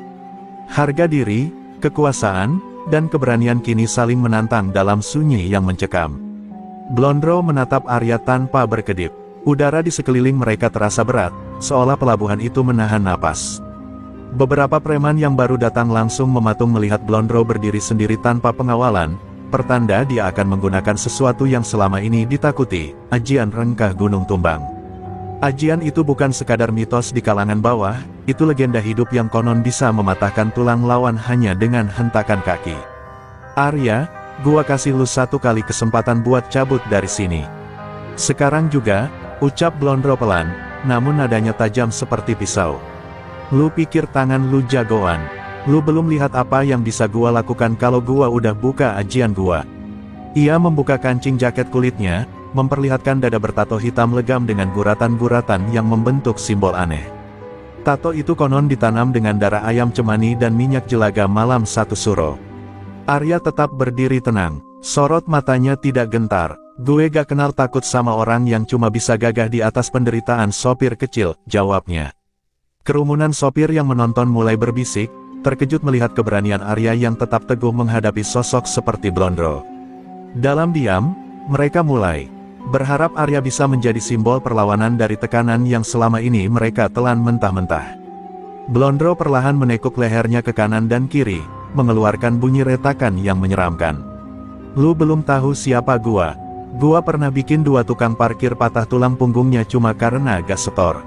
Harga diri, kekuasaan, dan keberanian kini saling menantang dalam sunyi yang mencekam. Blondro menatap Arya tanpa berkedip. Udara di sekeliling mereka terasa berat, seolah pelabuhan itu menahan napas. Beberapa preman yang baru datang langsung mematung melihat Blondro berdiri sendiri tanpa pengawalan, pertanda dia akan menggunakan sesuatu yang selama ini ditakuti, ajian rengkah gunung tumbang. Ajian itu bukan sekadar mitos di kalangan bawah, itu legenda hidup yang konon bisa mematahkan tulang lawan hanya dengan hentakan kaki. "Arya, gua kasih lu 1 kali kesempatan buat cabut dari sini. Sekarang juga," ucap Blondro pelan, namun nadanya tajam seperti pisau. "Lu pikir tangan lu jagoan? Lu belum lihat apa yang bisa gua lakukan kalau gua udah buka ajian gua." Ia membuka kancing jaket kulitnya, memperlihatkan dada bertato hitam legam dengan guratan-guratan yang membentuk simbol aneh. Tato itu konon ditanam dengan darah ayam cemani dan minyak jelaga malam 1 suro. Arya tetap berdiri tenang, sorot matanya tidak gentar. "Gue gak kenal takut sama orang yang cuma bisa gagah di atas penderitaan sopir kecil," jawabnya. Kerumunan sopir yang menonton mulai berbisik, terkejut melihat keberanian Arya yang tetap teguh menghadapi sosok seperti Blondro. Dalam diam, mereka mulai berharap Arya bisa menjadi simbol perlawanan dari tekanan yang selama ini mereka telan mentah-mentah. Blondro perlahan menekuk lehernya ke kanan dan kiri, mengeluarkan bunyi retakan yang menyeramkan. "Lu belum tahu siapa gua. Gua pernah bikin 2 tukang parkir patah tulang punggungnya cuma karena gas setor."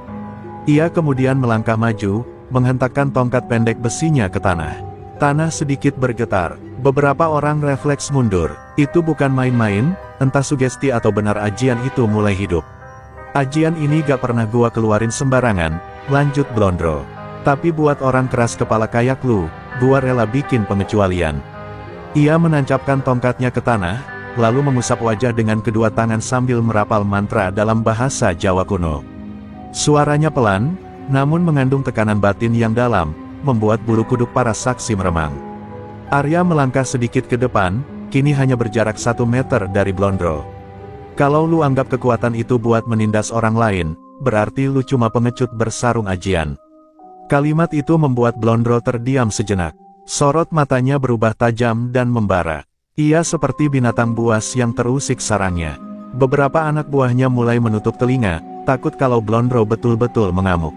Ia kemudian melangkah maju, menghentakkan tongkat pendek besinya ke tanah. Tanah sedikit bergetar. Beberapa orang refleks mundur. Itu bukan main-main, entah sugesti atau benar ajian itu mulai hidup. "Ajian ini gak pernah gua keluarin sembarangan," lanjut Blondro. "Tapi buat orang keras kepala kayak lu, gua rela bikin pengecualian." Ia menancapkan tongkatnya ke tanah, lalu mengusap wajah dengan kedua tangan sambil merapal mantra dalam bahasa Jawa kuno. Suaranya pelan, namun mengandung tekanan batin yang dalam, membuat bulu kuduk para saksi meremang. Arya melangkah sedikit ke depan, kini hanya berjarak 1 meter dari Blondro. "Kalau lu anggap kekuatan itu buat menindas orang lain, berarti lu cuma pengecut bersarung ajian." Kalimat itu membuat Blondro terdiam sejenak. Sorot matanya berubah tajam dan membara. Ia seperti binatang buas yang terusik sarangnya. Beberapa anak buahnya mulai menutup telinga, takut kalau Blondro betul-betul mengamuk.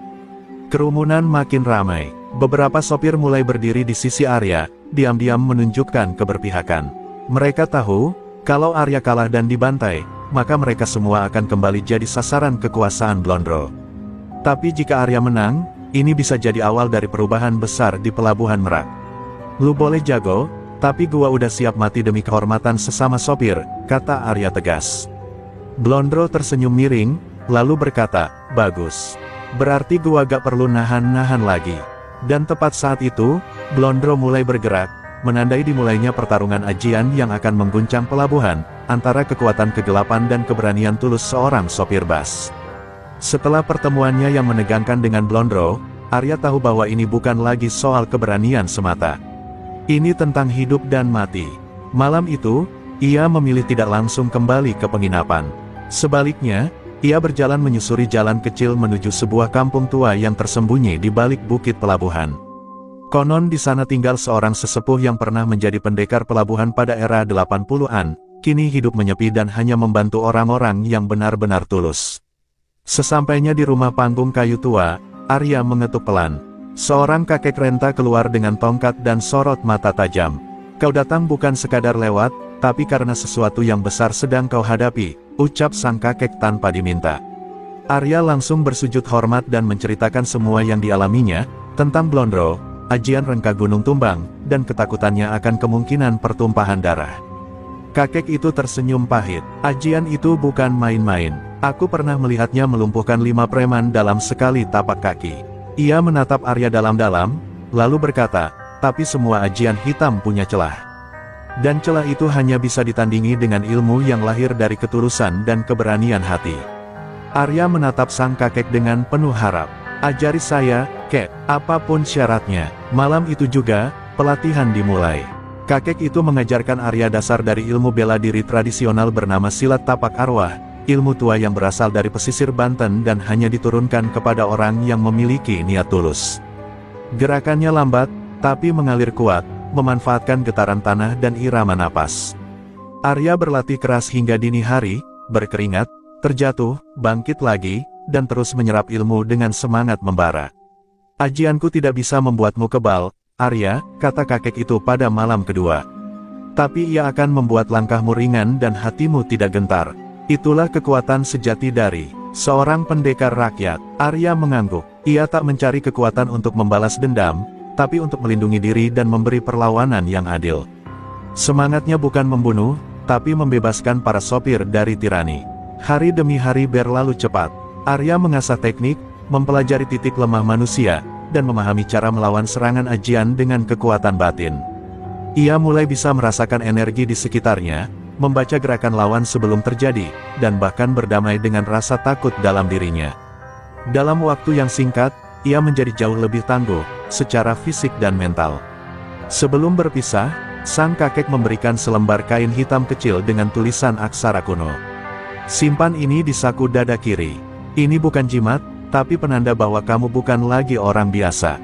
Kerumunan makin ramai. Beberapa sopir mulai berdiri di sisi Arya, diam-diam menunjukkan keberpihakan. Mereka tahu, kalau Arya kalah dan dibantai, maka mereka semua akan kembali jadi sasaran kekuasaan Blondro. Tapi jika Arya menang, ini bisa jadi awal dari perubahan besar di Pelabuhan Merak. Lu boleh jago, tapi gua udah siap mati demi kehormatan sesama sopir, kata Arya tegas. Blondro tersenyum miring, lalu berkata, bagus. Berarti gua gak perlu nahan-nahan lagi. Dan tepat saat itu, Blondro mulai bergerak, menandai dimulainya pertarungan ajian yang akan mengguncang pelabuhan, antara kekuatan kegelapan dan keberanian tulus seorang sopir bas. Setelah pertemuannya yang menegangkan dengan Blondro, Arya tahu bahwa ini bukan lagi soal keberanian semata. Ini tentang hidup dan mati. Malam itu, ia memilih tidak langsung kembali ke penginapan. Sebaliknya, ia berjalan menyusuri jalan kecil menuju sebuah kampung tua yang tersembunyi di balik bukit pelabuhan. Konon di sana tinggal seorang sesepuh yang pernah menjadi pendekar pelabuhan pada era 80-an, kini hidup menyepi dan hanya membantu orang-orang yang benar-benar tulus. Sesampainya di rumah panggung kayu tua, Arya mengetuk pelan. Seorang kakek renta keluar dengan tongkat dan sorot mata tajam. Kau datang bukan sekadar lewat, tapi karena sesuatu yang besar sedang kau hadapi, ucap sang kakek tanpa diminta. Arya langsung bersujud hormat dan menceritakan semua yang dialaminya, tentang Blondro, ajian rengka gunung tumbang, dan ketakutannya akan kemungkinan pertumpahan darah. Kakek itu tersenyum pahit. Ajian itu bukan main-main. Aku pernah melihatnya melumpuhkan 5 preman dalam sekali tapak kaki. Ia menatap Arya dalam-dalam, lalu berkata, tapi semua ajian hitam punya celah. Dan celah itu hanya bisa ditandingi dengan ilmu yang lahir dari ketulusan dan keberanian hati. Arya menatap sang kakek dengan penuh harap. Ajari saya, kek, apapun syaratnya. Malam itu juga, pelatihan dimulai. Kakek itu mengajarkan Arya dasar dari ilmu bela diri tradisional bernama silat tapak arwah, ilmu tua yang berasal dari pesisir Banten dan hanya diturunkan kepada orang yang memiliki niat tulus. Gerakannya lambat, tapi mengalir kuat, memanfaatkan getaran tanah dan irama napas. Arya berlatih keras hingga dini hari, berkeringat, terjatuh, bangkit lagi, dan terus menyerap ilmu dengan semangat membara. Ajianku tidak bisa membuatmu kebal, Arya, kata kakek itu pada malam kedua. Tapi ia akan membuat langkahmu ringan dan hatimu tidak gentar. Itulah kekuatan sejati dari seorang pendekar rakyat. Arya mengangguk. Ia tak mencari kekuatan untuk membalas dendam, tapi untuk melindungi diri dan memberi perlawanan yang adil. Semangatnya bukan membunuh, tapi membebaskan para sopir dari tirani. Hari demi hari berlalu cepat. Arya mengasah teknik, mempelajari titik lemah manusia, dan memahami cara melawan serangan ajian dengan kekuatan batin. Ia mulai bisa merasakan energi di sekitarnya, membaca gerakan lawan sebelum terjadi, dan bahkan berdamai dengan rasa takut dalam dirinya. Dalam waktu yang singkat, ia menjadi jauh lebih tangguh, secara fisik dan mental. Sebelum berpisah, sang kakek memberikan selembar kain hitam kecil dengan tulisan aksara kuno. Simpan ini di saku dada kiri. Ini bukan jimat, tapi penanda bahwa kamu bukan lagi orang biasa.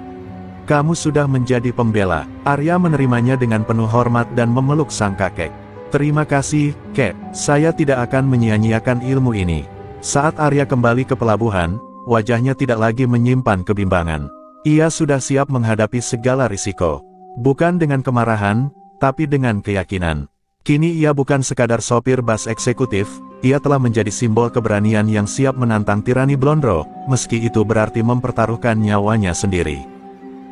Kamu sudah menjadi pembela. Arya menerimanya dengan penuh hormat dan memeluk sang kakek. Terima kasih, kek. Saya tidak akan menyia-nyiakan ilmu ini. Saat Arya kembali ke pelabuhan, wajahnya tidak lagi menyimpan kebimbangan. Ia sudah siap menghadapi segala risiko. Bukan dengan kemarahan, tapi dengan keyakinan. Kini ia bukan sekadar sopir bas eksekutif, ia telah menjadi simbol keberanian yang siap menantang tirani Blondro, meski itu berarti mempertaruhkan nyawanya sendiri.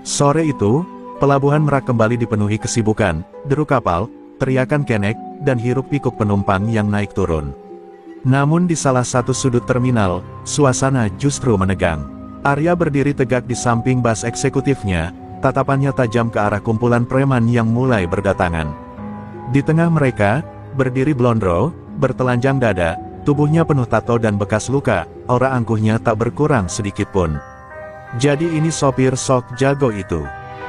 Sore itu, pelabuhan Merak kembali dipenuhi kesibukan, deru kapal, teriakan kenek, dan hiruk-pikuk penumpang yang naik turun. Namun di salah satu sudut terminal, suasana justru menegang. Arya berdiri tegak di samping bas eksekutifnya, tatapannya tajam ke arah kumpulan preman yang mulai berdatangan. Di tengah mereka, berdiri Blondro, bertelanjang dada, tubuhnya penuh tato dan bekas luka, aura angkuhnya tak berkurang sedikit pun. Jadi ini sopir sok jago itu.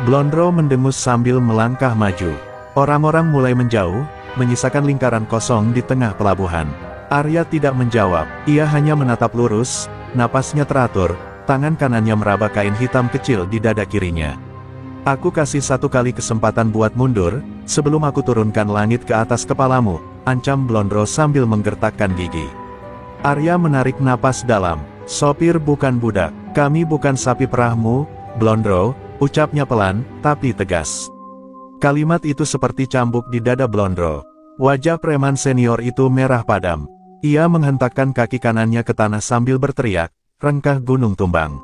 Blondro mendengus sambil melangkah maju. Orang-orang mulai menjauh, menyisakan lingkaran kosong di tengah pelabuhan. Arya tidak menjawab, ia hanya menatap lurus, napasnya teratur, tangan kanannya meraba kain hitam kecil di dada kirinya. Aku kasih 1 kali kesempatan buat mundur, sebelum aku turunkan langit ke atas kepalamu, ancam Blondro sambil menggertakkan gigi. Arya menarik napas dalam. Sopir bukan budak, kami bukan sapi perahmu, Blondro, ucapnya pelan, tapi tegas. Kalimat itu seperti cambuk di dada Blondro. Wajah preman senior itu merah padam. Ia menghentakkan kaki kanannya ke tanah sambil berteriak, "Rengkah gunung tumbang."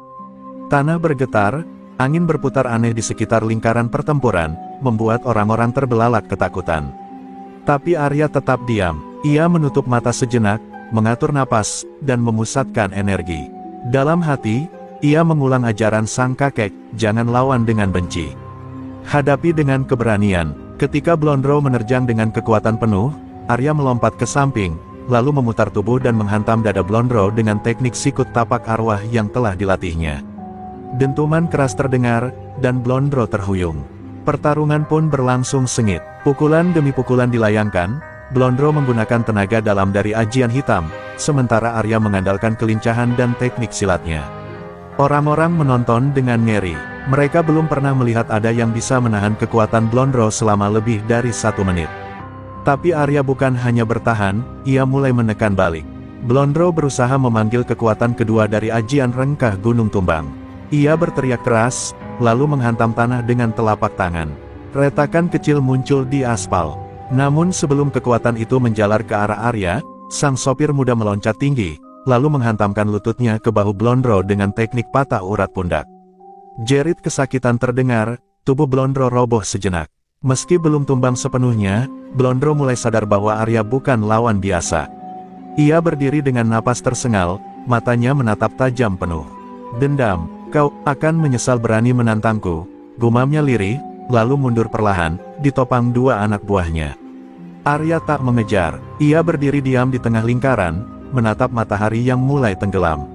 Tanah bergetar, angin berputar aneh di sekitar lingkaran pertempuran, membuat orang-orang terbelalak ketakutan. Tapi Arya tetap diam. Ia menutup mata sejenak, mengatur napas, dan memusatkan energi. Dalam hati, ia mengulang ajaran sang kakek, jangan lawan dengan benci. Hadapi dengan keberanian. Ketika Blondro menerjang dengan kekuatan penuh, Arya melompat ke samping, lalu memutar tubuh dan menghantam dada Blondro dengan teknik sikut tapak arwah yang telah dilatihnya. Dentuman keras terdengar, dan Blondro terhuyung. Pertarungan pun berlangsung sengit. Pukulan demi pukulan dilayangkan, Blondro menggunakan tenaga dalam dari ajian hitam, sementara Arya mengandalkan kelincahan dan teknik silatnya. Orang-orang menonton dengan ngeri. Mereka belum pernah melihat ada yang bisa menahan kekuatan Blondro selama lebih dari 1 menit. Tapi Arya bukan hanya bertahan, ia mulai menekan balik. Blondro berusaha memanggil kekuatan kedua dari ajian rengkah gunung tumbang. Ia berteriak keras, lalu menghantam tanah dengan telapak tangan. Retakan kecil muncul di aspal. Namun sebelum kekuatan itu menjalar ke arah Arya, sang sopir muda meloncat tinggi, lalu menghantamkan lututnya ke bahu Blondro dengan teknik patah urat pundak. Jerit kesakitan terdengar, tubuh Blondro roboh sejenak. Meski belum tumbang sepenuhnya, Blondro mulai sadar bahwa Arya bukan lawan biasa. Ia berdiri dengan napas tersengal, matanya menatap tajam penuh dendam. "Kau akan menyesal berani menantangku," gumamnya lirih, lalu mundur perlahan, ditopang 2 anak buahnya. Arya tak mengejar, ia berdiri diam di tengah lingkaran, menatap matahari yang mulai tenggelam.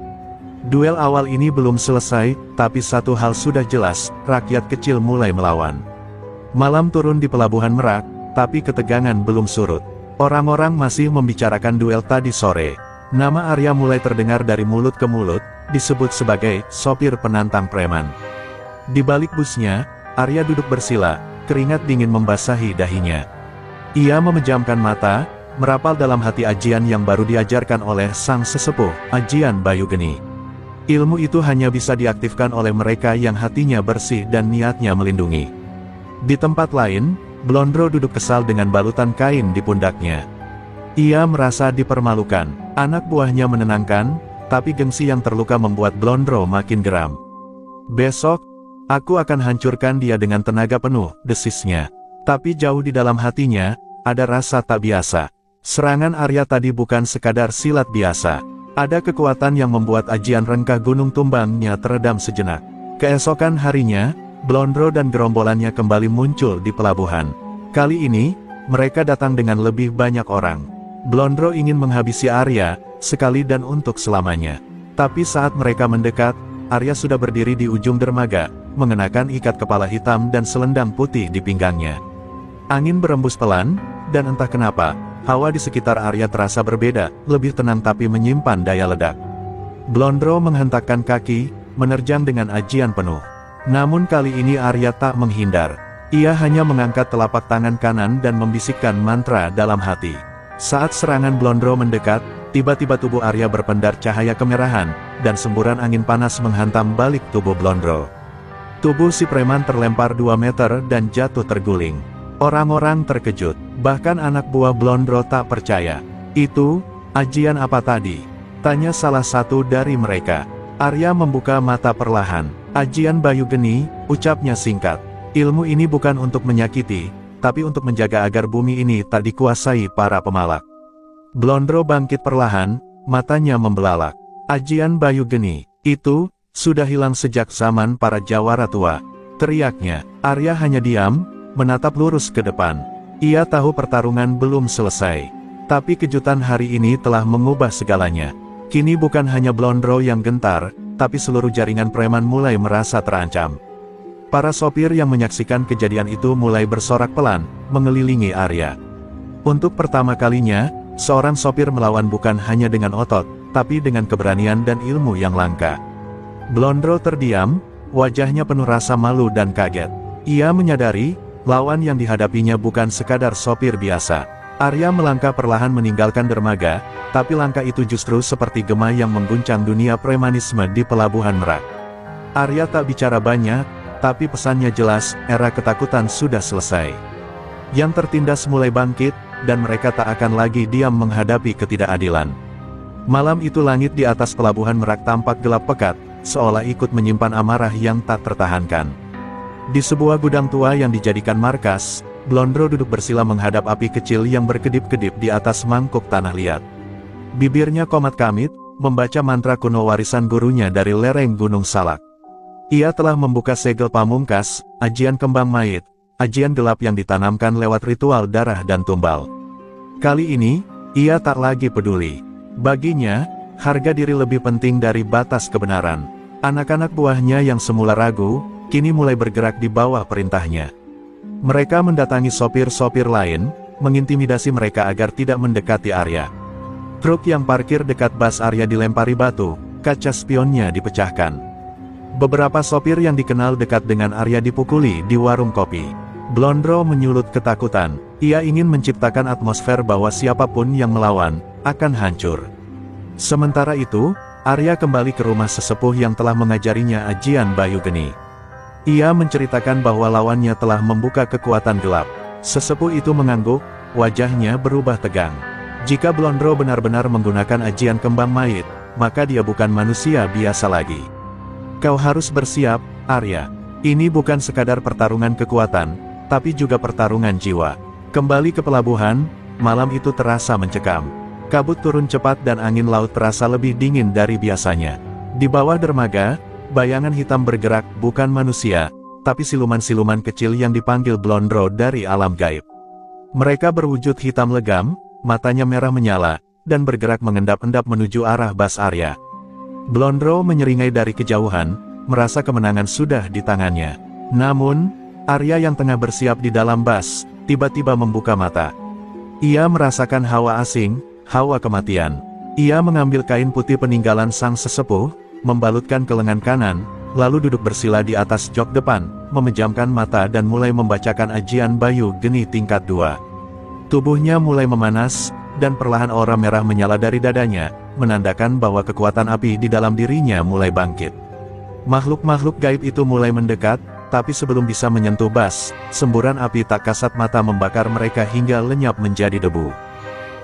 Duel awal ini belum selesai, tapi satu hal sudah jelas, rakyat kecil mulai melawan. Malam turun di pelabuhan Merak, tapi ketegangan belum surut. Orang-orang masih membicarakan duel tadi sore. Nama Arya mulai terdengar dari mulut ke mulut, disebut sebagai sopir penantang preman. Di balik busnya, Arya duduk bersila, keringat dingin membasahi dahinya. Ia memejamkan mata, merapal dalam hati ajian yang baru diajarkan oleh sang sesepuh, ajian Bayu Geni. Ilmu itu hanya bisa diaktifkan oleh mereka yang hatinya bersih dan niatnya melindungi. Di tempat lain, Blondro duduk kesal dengan balutan kain di pundaknya. Ia merasa dipermalukan. Anak buahnya menenangkan, tapi gengsi yang terluka membuat Blondro makin geram. "Besok, aku akan hancurkan dia dengan tenaga penuh," desisnya. Tapi jauh di dalam hatinya, ada rasa tak biasa. Serangan Arya tadi bukan sekadar silat biasa. Ada kekuatan yang membuat ajian rengkah gunung tumbangnya teredam sejenak. Keesokan harinya, Blondro dan gerombolannya kembali muncul di pelabuhan. Kali ini, mereka datang dengan lebih banyak orang. Blondro ingin menghabisi Arya, sekali dan untuk selamanya. Tapi saat mereka mendekat, Arya sudah berdiri di ujung dermaga, mengenakan ikat kepala hitam dan selendang putih di pinggangnya. Angin berembus pelan, dan entah kenapa, hawa di sekitar Arya terasa berbeda, lebih tenang tapi menyimpan daya ledak. Blondro menghentakkan kaki, menerjang dengan ajian penuh. Namun kali ini Arya tak menghindar. Ia hanya mengangkat telapak tangan kanan dan membisikkan mantra dalam hati. Saat serangan Blondro mendekat, tiba-tiba tubuh Arya berpendar cahaya kemerahan, dan semburan angin panas menghantam balik tubuh Blondro. Tubuh si preman terlempar 2 meter dan jatuh terguling. Orang-orang terkejut, bahkan anak buah Blondro tak percaya. "Itu, ajian apa tadi?" tanya salah satu dari mereka. Arya membuka mata perlahan. "Ajian Bayu Geni," ucapnya singkat. "Ilmu ini bukan untuk menyakiti, tapi untuk menjaga agar bumi ini tak dikuasai para pemalak." Blondro bangkit perlahan, matanya membelalak. "Ajian Bayu Geni, itu, sudah hilang sejak zaman para jawara tua," teriaknya. Arya hanya diam, menatap lurus ke depan. Ia tahu pertarungan belum selesai. Tapi kejutan hari ini telah mengubah segalanya. Kini bukan hanya Blondro yang gentar, tapi seluruh jaringan preman mulai merasa terancam. Para sopir yang menyaksikan kejadian itu mulai bersorak pelan, mengelilingi Arya. Untuk pertama kalinya, seorang sopir melawan bukan hanya dengan otot, tapi dengan keberanian dan ilmu yang langka. Blondro terdiam, wajahnya penuh rasa malu dan kaget. Ia menyadari, lawan yang dihadapinya bukan sekadar sopir biasa. Arya melangkah perlahan meninggalkan dermaga, tapi langkah itu justru seperti gema yang mengguncang dunia premanisme di pelabuhan Merak. Arya tak bicara banyak, tapi pesannya jelas, era ketakutan sudah selesai. Yang tertindas mulai bangkit, dan mereka tak akan lagi diam menghadapi ketidakadilan. Malam itu langit di atas pelabuhan Merak tampak gelap pekat, seolah ikut menyimpan amarah yang tak tertahankan. Di sebuah gudang tua yang dijadikan markas, Blondro duduk bersila menghadap api kecil yang berkedip-kedip di atas mangkuk tanah liat. Bibirnya komat kamit, membaca mantra kuno warisan gurunya dari lereng Gunung Salak. Ia telah membuka segel pamungkas, ajian kembang mayit, ajian gelap yang ditanamkan lewat ritual darah dan tumbal. Kali ini, ia tak lagi peduli. Baginya, harga diri lebih penting dari batas kebenaran. Anak-anak buahnya yang semula ragu, kini mulai bergerak di bawah perintahnya. Mereka mendatangi sopir-sopir lain, mengintimidasi mereka agar tidak mendekati Arya. Truk yang parkir dekat bas Arya dilempari batu, kaca spionnya dipecahkan. Beberapa sopir yang dikenal dekat dengan Arya dipukuli di warung kopi. Blondro menyulut ketakutan. Ia ingin menciptakan atmosfer bahwa siapapun yang melawan, akan hancur. Sementara itu, Arya kembali ke rumah sesepuh yang telah mengajarinya ajian Bayu Geni. Ia menceritakan bahwa lawannya telah membuka kekuatan gelap. Sesepuh itu mengangguk, wajahnya berubah tegang. Jika Blondro benar-benar menggunakan ajian kembang mayit, maka dia bukan manusia biasa lagi. Kau harus bersiap, Arya. Ini bukan sekadar pertarungan kekuatan, tapi juga pertarungan jiwa. Kembali ke pelabuhan, malam itu terasa mencekam. Kabut turun cepat dan angin laut terasa lebih dingin dari biasanya. Di bawah dermaga, bayangan hitam bergerak, bukan manusia, tapi siluman-siluman kecil yang dipanggil Blondro dari alam gaib. Mereka berwujud hitam legam, matanya merah menyala, dan bergerak mengendap-endap menuju arah bas Arya. Blondro menyeringai dari kejauhan, merasa kemenangan sudah di tangannya. Namun, Arya yang tengah bersiap di dalam bas, tiba-tiba membuka mata. Ia merasakan hawa asing, hawa kematian. Ia mengambil kain putih peninggalan sang sesepuh, membalutkan ke lengan kanan, lalu duduk bersila di atas jok depan, memejamkan mata dan mulai membacakan ajian Bayu Geni tingkat 2. Tubuhnya mulai memanas, dan perlahan aura merah menyala dari dadanya, menandakan bahwa kekuatan api di dalam dirinya mulai bangkit. Makhluk-makhluk gaib itu mulai mendekat, tapi sebelum bisa menyentuh bas, semburan api tak kasat mata membakar mereka hingga lenyap menjadi debu.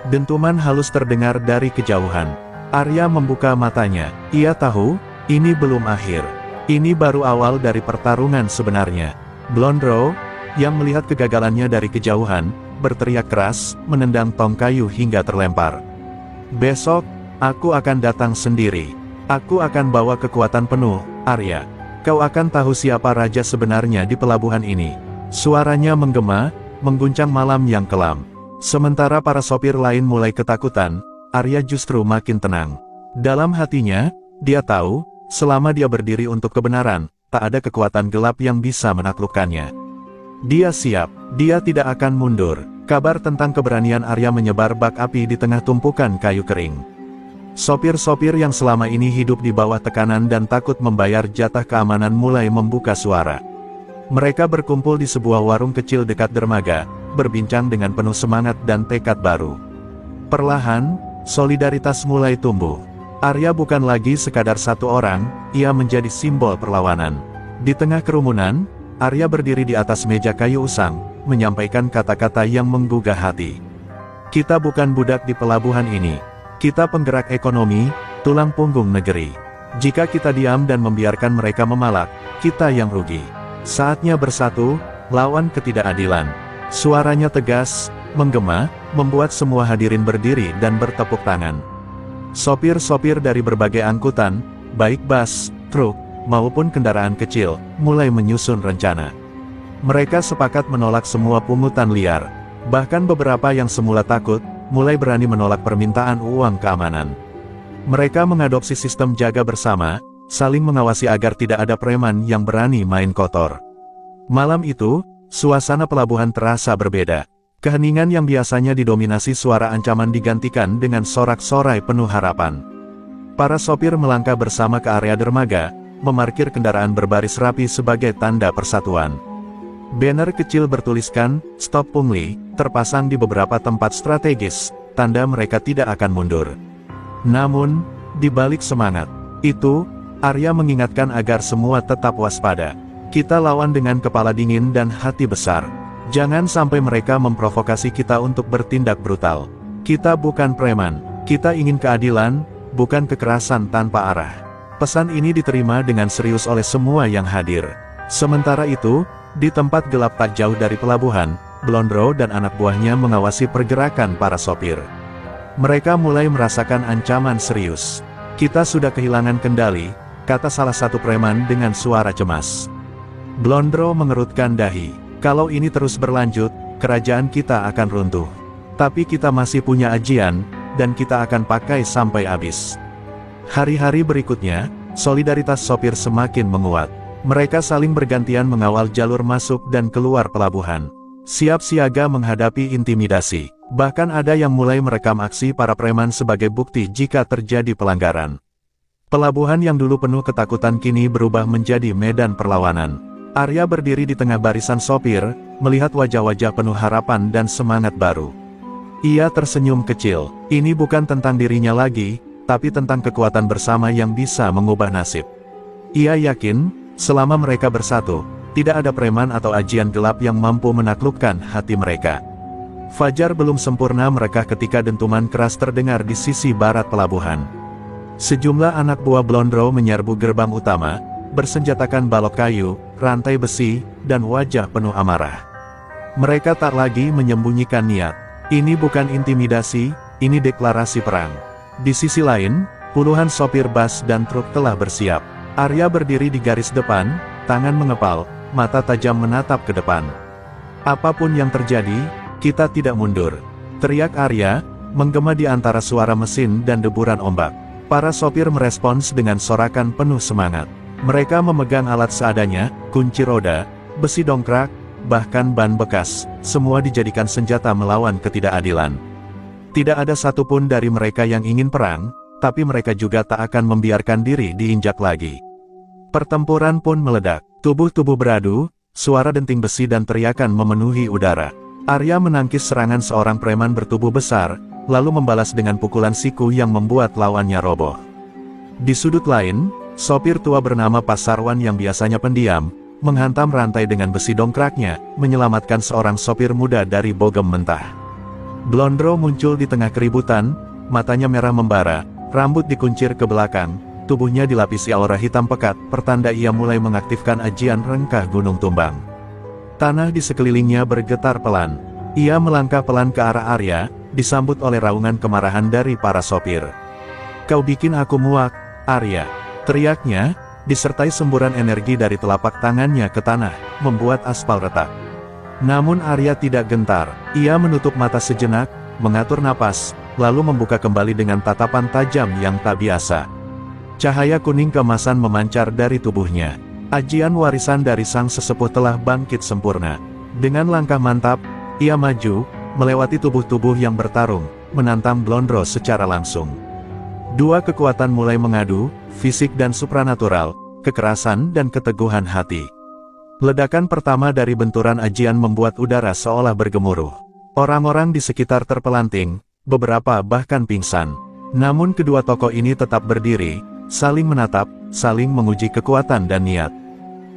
Dentuman halus terdengar dari kejauhan. Arya membuka matanya. Ia tahu, ini belum akhir. Ini baru awal dari pertarungan sebenarnya. Blondro, yang melihat kegagalannya dari kejauhan, berteriak keras, menendang tong kayu hingga terlempar. Besok, aku akan datang sendiri. Aku akan bawa kekuatan penuh, Arya. Kau akan tahu siapa raja sebenarnya di pelabuhan ini. Suaranya menggema, mengguncang malam yang kelam. Sementara para sopir lain mulai ketakutan, Arya justru makin tenang. Dalam hatinya, dia tahu, selama dia berdiri untuk kebenaran, tak ada kekuatan gelap yang bisa menaklukkannya. Dia siap, dia tidak akan mundur. Kabar tentang keberanian Arya menyebar bak api di tengah tumpukan kayu kering. Sopir-sopir yang selama ini hidup di bawah tekanan dan takut membayar jatah keamanan mulai membuka suara. Mereka berkumpul di sebuah warung kecil dekat dermaga, berbincang dengan penuh semangat dan tekad baru. Perlahan, solidaritas mulai tumbuh. Arya bukan lagi sekadar satu orang, ia menjadi simbol perlawanan. Di tengah kerumunan, Arya berdiri di atas meja kayu usang, menyampaikan kata-kata yang menggugah hati. Kita bukan budak di pelabuhan ini. Kita penggerak ekonomi, tulang punggung negeri. Jika kita diam dan membiarkan mereka memalak, kita yang rugi. Saatnya bersatu, lawan ketidakadilan. Suaranya tegas, menggema, membuat semua hadirin berdiri dan bertepuk tangan. Sopir-sopir dari berbagai angkutan, baik bas, truk, maupun kendaraan kecil, mulai menyusun rencana. Mereka sepakat menolak semua pungutan liar. Bahkan beberapa yang semula takut, mulai berani menolak permintaan uang keamanan. Mereka mengadopsi sistem jaga bersama, saling mengawasi agar tidak ada preman yang berani main kotor. Malam itu, suasana pelabuhan terasa berbeda. Keheningan yang biasanya didominasi suara ancaman digantikan dengan sorak-sorai penuh harapan. Para sopir melangkah bersama ke area dermaga, memarkir kendaraan berbaris rapi sebagai tanda persatuan. Banner kecil bertuliskan, "Stop Pungli," terpasang di beberapa tempat strategis, tanda mereka tidak akan mundur. Namun, di balik semangat itu, Arya mengingatkan agar semua tetap waspada. Kita lawan dengan kepala dingin dan hati besar. Jangan sampai mereka memprovokasi kita untuk bertindak brutal. Kita bukan preman, kita ingin keadilan, bukan kekerasan tanpa arah. Pesan ini diterima dengan serius oleh semua yang hadir. Sementara itu, di tempat gelap tak jauh dari pelabuhan, Blondro dan anak buahnya mengawasi pergerakan para sopir. Mereka mulai merasakan ancaman serius. Kita sudah kehilangan kendali, kata salah satu preman dengan suara cemas. Blondro mengerutkan dahi. Kalau ini terus berlanjut, kerajaan kita akan runtuh. Tapi kita masih punya ajian, dan kita akan pakai sampai habis. Hari-hari berikutnya, solidaritas sopir semakin menguat. Mereka saling bergantian mengawal jalur masuk dan keluar pelabuhan. Siap siaga menghadapi intimidasi. Bahkan ada yang mulai merekam aksi para preman sebagai bukti jika terjadi pelanggaran. Pelabuhan yang dulu penuh ketakutan kini berubah menjadi medan perlawanan. Arya berdiri di tengah barisan sopir, melihat wajah-wajah penuh harapan dan semangat baru. Ia tersenyum kecil. Ini bukan tentang dirinya lagi, tapi tentang kekuatan bersama yang bisa mengubah nasib. Ia yakin, selama mereka bersatu, tidak ada preman atau ajian gelap yang mampu menaklukkan hati mereka. Fajar belum sempurna merekah ketika dentuman keras terdengar di sisi barat pelabuhan. Sejumlah anak buah Blondro menyerbu gerbang utama, bersenjatakan balok kayu, rantai besi, dan wajah penuh amarah. Mereka tak lagi menyembunyikan niat. Ini bukan intimidasi, ini deklarasi perang. Di sisi lain, puluhan sopir bus dan truk telah bersiap. Arya berdiri di garis depan, tangan mengepal, mata tajam menatap ke depan. Apapun yang terjadi, kita tidak mundur, teriak Arya, menggema di antara suara mesin dan deburan ombak. Para sopir merespons dengan sorakan penuh semangat. Mereka memegang alat seadanya, kunci roda, besi dongkrak, bahkan ban bekas, semua dijadikan senjata melawan ketidakadilan. Tidak ada satupun dari mereka yang ingin perang, tapi mereka juga tak akan membiarkan diri diinjak lagi. Pertempuran pun meledak, tubuh-tubuh beradu, suara denting besi dan teriakan memenuhi udara. Arya menangkis serangan seorang preman bertubuh besar, lalu membalas dengan pukulan siku yang membuat lawannya roboh. Di sudut lain, sopir tua bernama Pasarwan yang biasanya pendiam, menghantam rantai dengan besi dongkraknya, menyelamatkan seorang sopir muda dari bogem mentah. Blondro muncul di tengah keributan, matanya merah membara, rambut dikuncir ke belakang, tubuhnya dilapisi aura hitam pekat, pertanda ia mulai mengaktifkan ajian rengkah gunung tumbang. Tanah di sekelilingnya bergetar pelan. Ia melangkah pelan ke arah Arya, disambut oleh raungan kemarahan dari para sopir. "Kau bikin aku muak, Arya," teriaknya, disertai semburan energi dari telapak tangannya ke tanah, membuat aspal retak. Namun Arya tidak gentar. Ia menutup mata sejenak, mengatur napas, lalu membuka kembali dengan tatapan tajam yang tak biasa. Cahaya kuning keemasan memancar dari tubuhnya. Ajian warisan dari sang sesepuh telah bangkit sempurna. Dengan langkah mantap, ia maju, melewati tubuh-tubuh yang bertarung, menantang Blondro secara langsung. Dua kekuatan mulai mengadu, fisik dan supranatural, kekerasan dan keteguhan hati. Ledakan pertama dari benturan ajian membuat udara seolah bergemuruh. Orang-orang di sekitar terpelanting, beberapa bahkan pingsan. Namun kedua tokoh ini tetap berdiri, saling menatap, saling menguji kekuatan dan niat.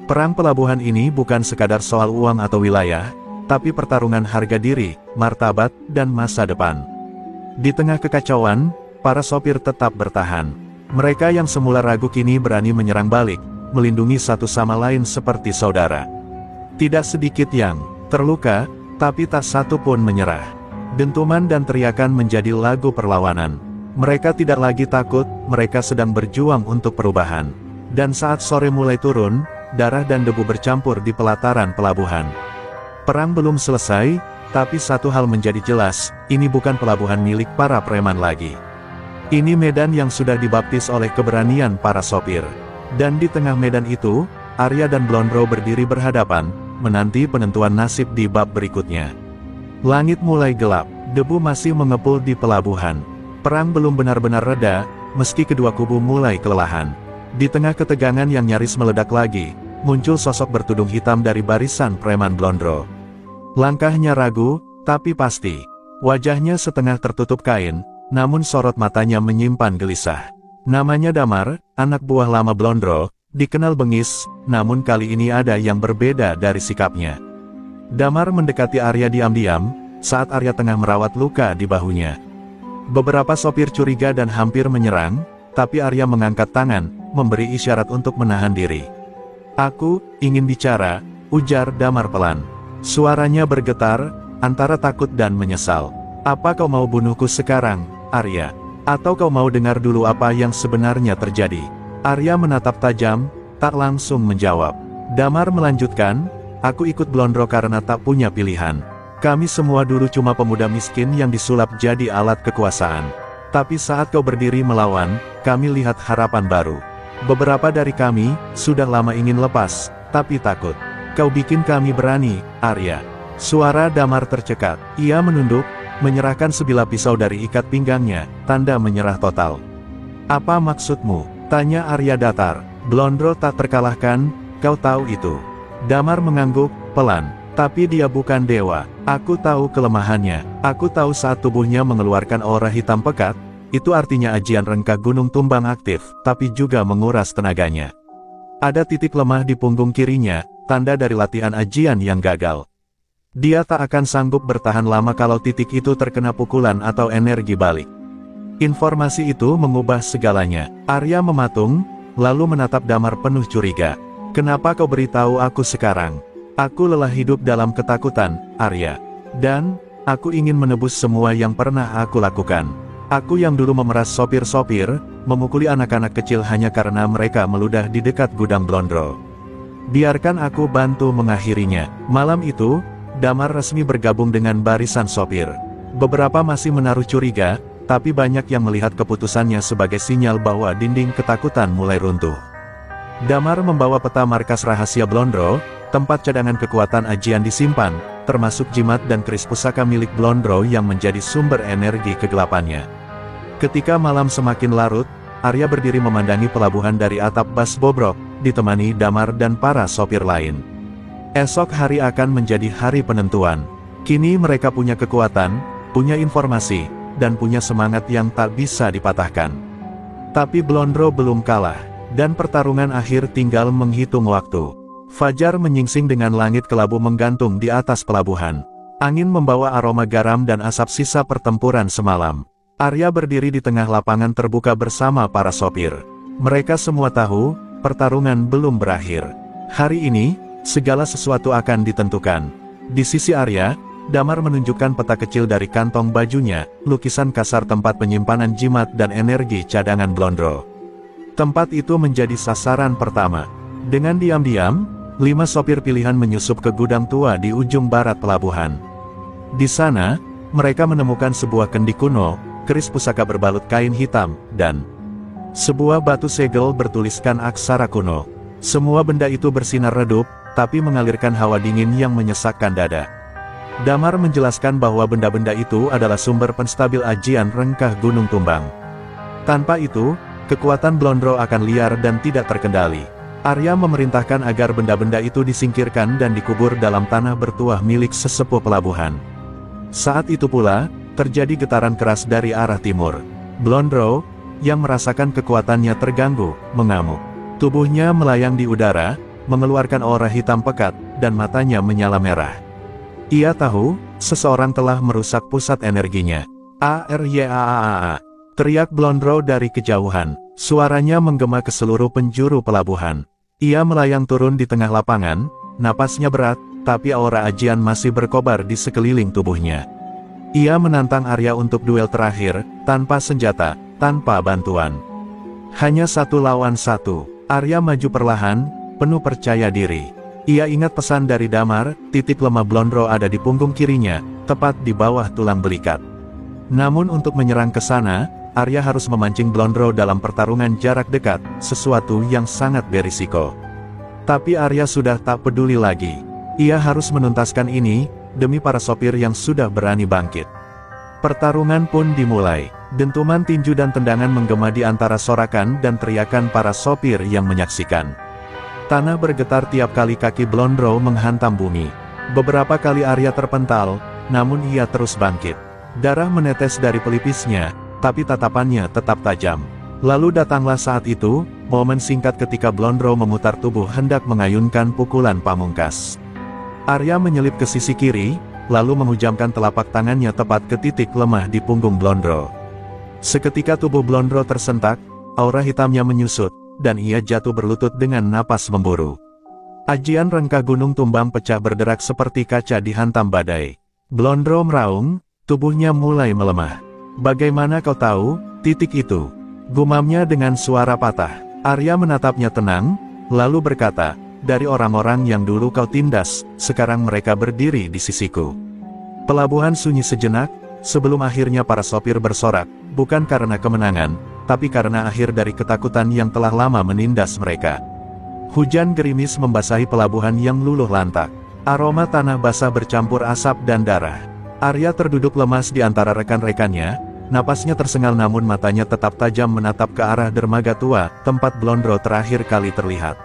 Perang pelabuhan ini bukan sekadar soal uang atau wilayah, tapi pertarungan harga diri, martabat, dan masa depan. Di tengah kekacauan, para sopir tetap bertahan. Mereka yang semula ragu kini berani menyerang balik, melindungi satu sama lain seperti saudara. Tidak sedikit yang terluka, tapi tak satu pun menyerah. Dentuman dan teriakan menjadi lagu perlawanan. Mereka tidak lagi takut, mereka sedang berjuang untuk perubahan. Dan saat sore mulai turun, darah dan debu bercampur di pelataran pelabuhan. Perang belum selesai, tapi satu hal menjadi jelas, ini bukan pelabuhan milik para preman lagi. Ini medan yang sudah dibaptis oleh keberanian para sopir. Dan di tengah medan itu, Arya dan Blondro berdiri berhadapan, menanti penentuan nasib di bab berikutnya. Langit mulai gelap, debu masih mengepul di pelabuhan. Perang belum benar-benar reda, meski kedua kubu mulai kelelahan. Di tengah ketegangan yang nyaris meledak lagi, muncul sosok bertudung hitam dari barisan preman Blondro. Langkahnya ragu, tapi pasti. Wajahnya setengah tertutup kain, namun sorot matanya menyimpan gelisah. Namanya Damar, anak buah lama Blondro, dikenal bengis, namun kali ini ada yang berbeda dari sikapnya. Damar mendekati Arya diam-diam, saat Arya tengah merawat luka di bahunya. Beberapa sopir curiga dan hampir menyerang, tapi Arya mengangkat tangan, memberi isyarat untuk menahan diri. "Aku ingin bicara," ujar Damar pelan. Suaranya bergetar, antara takut dan menyesal. "Apa kau mau bunuhku sekarang, Arya? Atau kau mau dengar dulu apa yang sebenarnya terjadi?" Arya menatap tajam, tak langsung menjawab. Damar melanjutkan, "Aku ikut Blondro karena tak punya pilihan. Kami semua dulu cuma pemuda miskin yang disulap jadi alat kekuasaan. Tapi saat kau berdiri melawan, kami lihat harapan baru. Beberapa dari kami, sudah lama ingin lepas, tapi takut. Kau bikin kami berani, Arya." Suara Damar tercekat. Ia menunduk, menyerahkan sebilah pisau dari ikat pinggangnya, tanda menyerah total. "Apa maksudmu?" tanya Arya datar. "Blondro tak terkalahkan, kau tahu itu." Damar mengangguk, pelan. "Tapi dia bukan dewa. Aku tahu kelemahannya. Aku tahu saat tubuhnya mengeluarkan aura hitam pekat, itu artinya ajian rengkah gunung tumbang aktif, tapi juga menguras tenaganya. Ada titik lemah di punggung kirinya, tanda dari latihan ajian yang gagal. Dia tak akan sanggup bertahan lama kalau titik itu terkena pukulan atau energi balik." Informasi itu mengubah segalanya. Arya mematung, lalu menatap Damar penuh curiga. "Kenapa kau beritahu aku sekarang? Aku lelah hidup dalam ketakutan, Arya. Dan, aku ingin menebus semua yang pernah aku lakukan. Aku yang dulu memeras sopir-sopir, memukuli anak-anak kecil hanya karena mereka meludah di dekat gudang Blondro. Biarkan aku bantu mengakhirinya." Malam itu, Damar resmi bergabung dengan barisan sopir. Beberapa masih menaruh curiga, tapi banyak yang melihat keputusannya sebagai sinyal bahwa dinding ketakutan mulai runtuh. Damar membawa peta markas rahasia Blondro, tempat cadangan kekuatan ajian disimpan, termasuk jimat dan keris pusaka milik Blondro yang menjadi sumber energi kegelapannya. Ketika malam semakin larut, Arya berdiri memandangi pelabuhan dari atap bas bobrok, ditemani Damar dan para sopir lain. Esok hari akan menjadi hari penentuan. Kini mereka punya kekuatan, punya informasi, dan punya semangat yang tak bisa dipatahkan. Tapi Blondro belum kalah, dan pertarungan akhir tinggal menghitung waktu. Fajar menyingsing dengan langit kelabu menggantung di atas pelabuhan. Angin membawa aroma garam dan asap sisa pertempuran semalam. Arya berdiri di tengah lapangan terbuka bersama para sopir. Mereka semua tahu, pertarungan belum berakhir. Hari ini, segala sesuatu akan ditentukan. Di sisi Arya, Damar menunjukkan peta kecil dari kantong bajunya, lukisan kasar tempat penyimpanan jimat dan energi cadangan Blondro. Tempat itu menjadi sasaran pertama. Dengan diam-diam, 5 sopir pilihan menyusup ke gudang tua di ujung barat pelabuhan. Di sana, mereka menemukan sebuah kendi kuno, keris pusaka berbalut kain hitam, dan sebuah batu segel bertuliskan aksara kuno. Semua benda itu bersinar redup, tapi mengalirkan hawa dingin yang menyesakkan dada. Damar menjelaskan bahwa benda-benda itu adalah sumber penstabil ajian rengkah gunung tumbang. Tanpa itu, kekuatan Blondro akan liar dan tidak terkendali. Arya memerintahkan agar benda-benda itu disingkirkan dan dikubur dalam tanah bertuah milik sesepuh pelabuhan. Saat itu pula, terjadi getaran keras dari arah timur. Blondro, yang merasakan kekuatannya terganggu, mengamuk. Tubuhnya melayang di udara, mengeluarkan aura hitam pekat, dan matanya menyala merah. Ia tahu, seseorang telah merusak pusat energinya. "Aryaa!" teriak Blondro dari kejauhan. Suaranya menggema ke seluruh penjuru pelabuhan. Ia melayang turun di tengah lapangan, napasnya berat, tapi aura ajian masih berkobar di sekeliling tubuhnya. Ia menantang Arya untuk duel terakhir, tanpa senjata, tanpa bantuan. Hanya 1 lawan 1. Arya maju perlahan, penuh percaya diri. Ia ingat pesan dari Damar, titik lemah Blondro ada di punggung kirinya, tepat di bawah tulang belikat. Namun untuk menyerang ke sana, Arya harus memancing Blondro dalam pertarungan jarak dekat, sesuatu yang sangat berisiko. Tapi Arya sudah tak peduli lagi. Ia harus menuntaskan ini, demi para sopir yang sudah berani bangkit. Pertarungan pun dimulai. Dentuman tinju dan tendangan menggema di antara sorakan dan teriakan para sopir yang menyaksikan. Tanah bergetar tiap kali kaki Blondro menghantam bumi. Beberapa kali Arya terpental, namun ia terus bangkit. Darah menetes dari pelipisnya, tapi tatapannya tetap tajam. Lalu datanglah saat itu, momen singkat ketika Blondro memutar tubuh hendak mengayunkan pukulan pamungkas. Arya menyelip ke sisi kiri, lalu menghujamkan telapak tangannya tepat ke titik lemah di punggung Blondro. Seketika tubuh Blondro tersentak, aura hitamnya menyusut, dan ia jatuh berlutut dengan napas memburu. Ajian rengkah gunung tumbang pecah berderak seperti kaca dihantam badai. Blondro meraung, tubuhnya mulai melemah. "Bagaimana kau tahu titik itu?" gumamnya dengan suara patah. Arya menatapnya tenang, lalu berkata, "Dari orang-orang yang dulu kau tindas, sekarang mereka berdiri di sisiku." Pelabuhan sunyi sejenak, sebelum akhirnya para sopir bersorak, bukan karena kemenangan, tapi karena akhir dari ketakutan yang telah lama menindas mereka. Hujan gerimis membasahi pelabuhan yang luluh lantak. Aroma tanah basah bercampur asap dan darah. Arya terduduk lemas di antara rekan-rekannya, napasnya tersengal namun matanya tetap tajam menatap ke arah dermaga tua, tempat Blondro terakhir kali terlihat.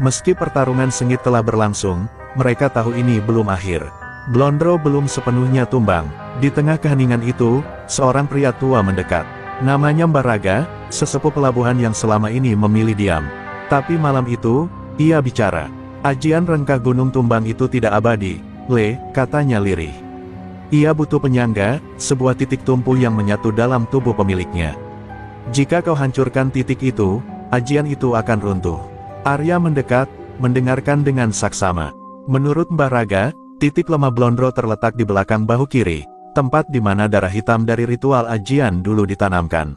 Meski pertarungan sengit telah berlangsung, mereka tahu ini belum akhir. Blondro belum sepenuhnya tumbang. Di tengah keheningan itu, seorang pria tua mendekat. Namanya Mbaraga, sesepuh pelabuhan yang selama ini memilih diam. Tapi malam itu, ia bicara. "Ajian rengkah gunung tumbang itu tidak abadi, Le," katanya lirih. "Ia butuh penyangga, sebuah titik tumpu yang menyatu dalam tubuh pemiliknya. Jika kau hancurkan titik itu, ajian itu akan runtuh." Arya mendekat, mendengarkan dengan saksama. Menurut Mbaraga, titik lemah Blondro terletak di belakang bahu kiri, tempat di mana darah hitam dari ritual ajian dulu ditanamkan.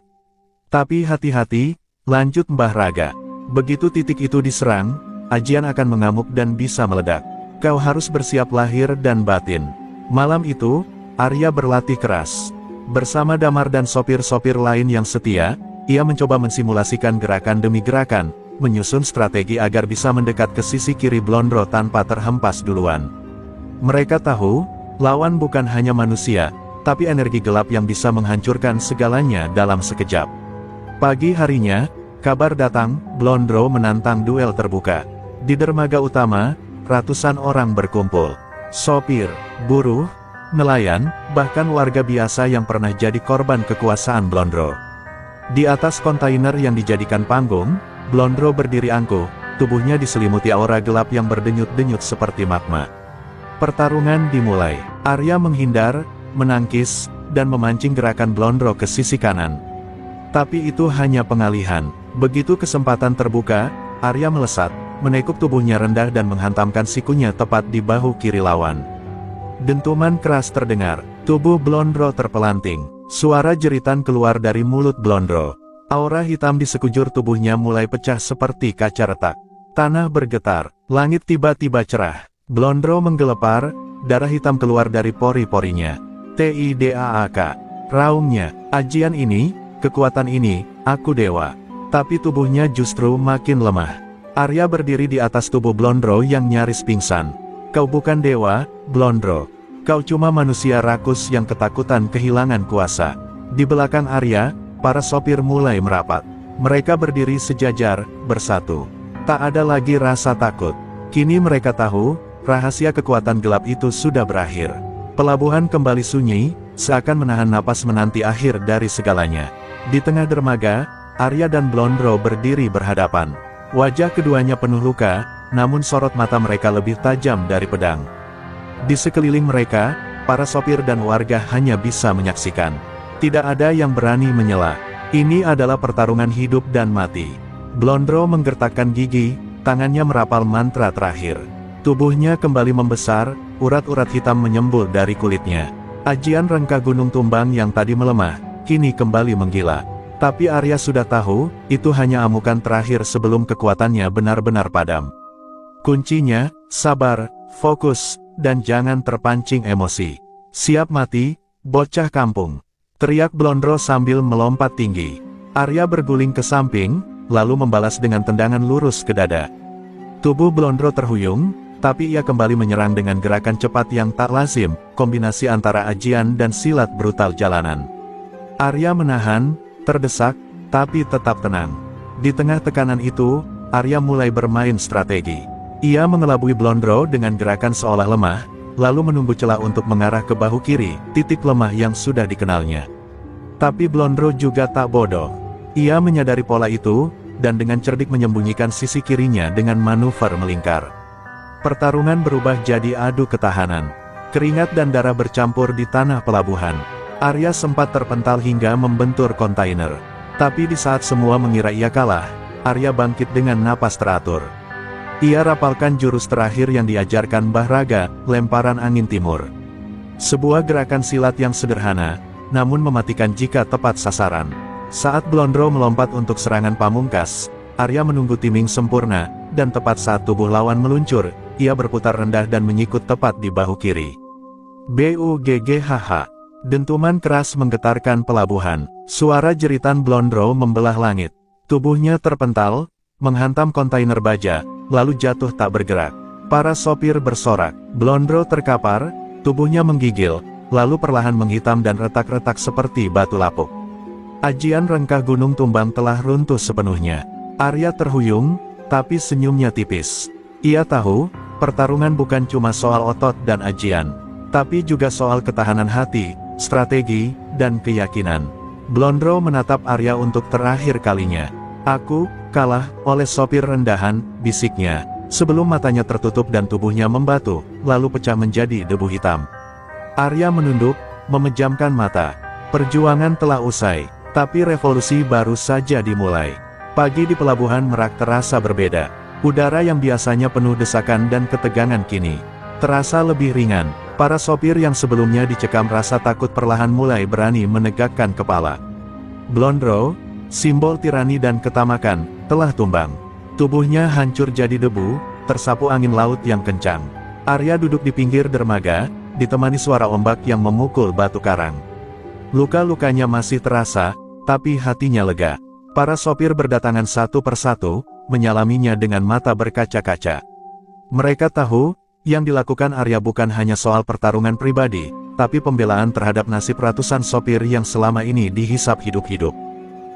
"Tapi hati-hati," lanjut Mbaraga. "Begitu titik itu diserang, ajian akan mengamuk dan bisa meledak. Kau harus bersiap lahir dan batin." Malam itu, Arya berlatih keras. Bersama Damar dan sopir-sopir lain yang setia, ia mencoba mensimulasikan gerakan demi gerakan, menyusun strategi agar bisa mendekat ke sisi kiri Blondro tanpa terhempas duluan. Mereka tahu, lawan bukan hanya manusia, tapi energi gelap yang bisa menghancurkan segalanya dalam sekejap. Pagi harinya, kabar datang, Blondro menantang duel terbuka. Di dermaga utama, ratusan orang berkumpul. Sopir, buruh, nelayan, bahkan warga biasa yang pernah jadi korban kekuasaan Blondro. Di atas kontainer yang dijadikan panggung, Blondro berdiri angkuh, tubuhnya diselimuti aura gelap yang berdenyut-denyut seperti magma. Pertarungan dimulai. Arya menghindar, menangkis, dan memancing gerakan Blondro ke sisi kanan. Tapi itu hanya pengalihan. Begitu kesempatan terbuka, Arya melesat, menekuk tubuhnya rendah dan menghantamkan sikunya tepat di bahu kiri lawan. Dentuman keras terdengar, tubuh Blondro terpelanting. Suara jeritan keluar dari mulut Blondro. Aura hitam di sekujur tubuhnya mulai pecah seperti kaca retak. Tanah bergetar, langit tiba-tiba cerah. Blondro menggelepar, darah hitam keluar dari pori-porinya. "Tidaak," raungnya, "ajian ini, kekuatan ini, aku dewa." Tapi tubuhnya justru makin lemah. Arya berdiri di atas tubuh Blondro yang nyaris pingsan. "Kau bukan dewa, Blondro. Kau cuma manusia rakus yang ketakutan kehilangan kuasa." Di belakang Arya, para sopir mulai merapat. Mereka berdiri sejajar, bersatu. Tak ada lagi rasa takut. Kini mereka tahu, rahasia kekuatan gelap itu sudah berakhir. Pelabuhan kembali sunyi, seakan menahan napas menanti akhir dari segalanya. Di tengah dermaga, Arya dan Blondro berdiri berhadapan. Wajah keduanya penuh luka, namun sorot mata mereka lebih tajam dari pedang. Di sekeliling mereka, para sopir dan warga hanya bisa menyaksikan. Tidak ada yang berani menyela. Ini adalah pertarungan hidup dan mati. Blondro menggertakkan gigi, tangannya merapal mantra terakhir. Tubuhnya kembali membesar, urat-urat hitam menyembul dari kulitnya. Ajian rengkah gunung tumbang yang tadi melemah, kini kembali menggila. Tapi Arya sudah tahu, itu hanya amukan terakhir sebelum kekuatannya benar-benar padam. Kuncinya, sabar, fokus, dan jangan terpancing emosi. "Siap mati, bocah kampung!" teriak Blondro sambil melompat tinggi. Arya berguling ke samping, lalu membalas dengan tendangan lurus ke dada. Tubuh Blondro terhuyung, tapi ia kembali menyerang dengan gerakan cepat yang tak lazim, kombinasi antara ajian dan silat brutal jalanan. Arya menahan, terdesak, tapi tetap tenang. Di tengah tekanan itu, Arya mulai bermain strategi. Ia mengelabui Blondro dengan gerakan seolah lemah, lalu menunggu celah untuk mengarah ke bahu kiri, titik lemah yang sudah dikenalnya. Tapi Blondro juga tak bodoh. Ia menyadari pola itu, dan dengan cerdik menyembunyikan sisi kirinya dengan manuver melingkar. Pertarungan berubah jadi adu ketahanan. Keringat dan darah bercampur di tanah pelabuhan. Arya sempat terpental hingga membentur kontainer. Tapi di saat semua mengira ia kalah, Arya bangkit dengan napas teratur. Ia rapalkan jurus terakhir yang diajarkan Mbah Raga, lemparan angin timur. Sebuah gerakan silat yang sederhana, namun mematikan jika tepat sasaran. Saat Blondro melompat untuk serangan pamungkas, Arya menunggu timing sempurna, dan tepat saat tubuh lawan meluncur, ia berputar rendah dan menyikut tepat di bahu kiri. BUGGHH. Dentuman keras menggetarkan pelabuhan. Suara jeritan Blondro membelah langit. Tubuhnya terpental, menghantam kontainer baja, lalu jatuh tak bergerak. Para sopir bersorak. Blondro terkapar, tubuhnya menggigil, lalu perlahan menghitam dan retak-retak seperti batu lapuk. Ajian rengkah gunung tumbang telah runtuh sepenuhnya. Arya terhuyung, tapi senyumnya tipis. Ia tahu, pertarungan bukan cuma soal otot dan ajian, tapi juga soal ketahanan hati, strategi, dan keyakinan. Blondro menatap Arya untuk terakhir kalinya. "Aku kalah oleh sopir rendahan," bisiknya, sebelum matanya tertutup dan tubuhnya membatu, lalu pecah menjadi debu hitam. Arya menunduk, memejamkan mata. Perjuangan telah usai, tapi revolusi baru saja dimulai. Pagi di pelabuhan Merak terasa berbeda. Udara yang biasanya penuh desakan dan ketegangan kini terasa lebih ringan. Para sopir yang sebelumnya dicekam rasa takut perlahan mulai berani menegakkan kepala. Blondro, simbol tirani dan ketamakan, telah tumbang. Tubuhnya hancur jadi debu, tersapu angin laut yang kencang. Arya duduk di pinggir dermaga, ditemani suara ombak yang memukul batu karang. Luka-lukanya masih terasa, tapi hatinya lega. Para sopir berdatangan satu persatu, menyalaminya dengan mata berkaca-kaca. Mereka tahu, yang dilakukan Arya bukan hanya soal pertarungan pribadi, tapi pembelaan terhadap nasib ratusan sopir yang selama ini dihisap hidup-hidup.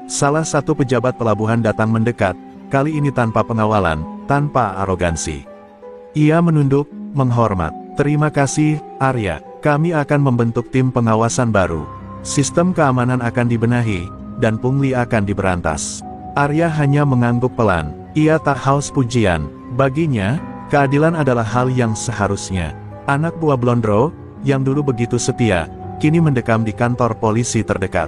Salah satu pejabat pelabuhan datang mendekat, kali ini tanpa pengawalan, tanpa arogansi. Ia menunduk, menghormat. "Terima kasih, Arya. Kami akan membentuk tim pengawasan baru. Sistem keamanan akan dibenahi, dan pungli akan diberantas." Arya hanya mengangguk pelan. Ia tak haus pujian. Baginya, keadilan adalah hal yang seharusnya. Anak buah Blondro, yang dulu begitu setia, kini mendekam di kantor polisi terdekat.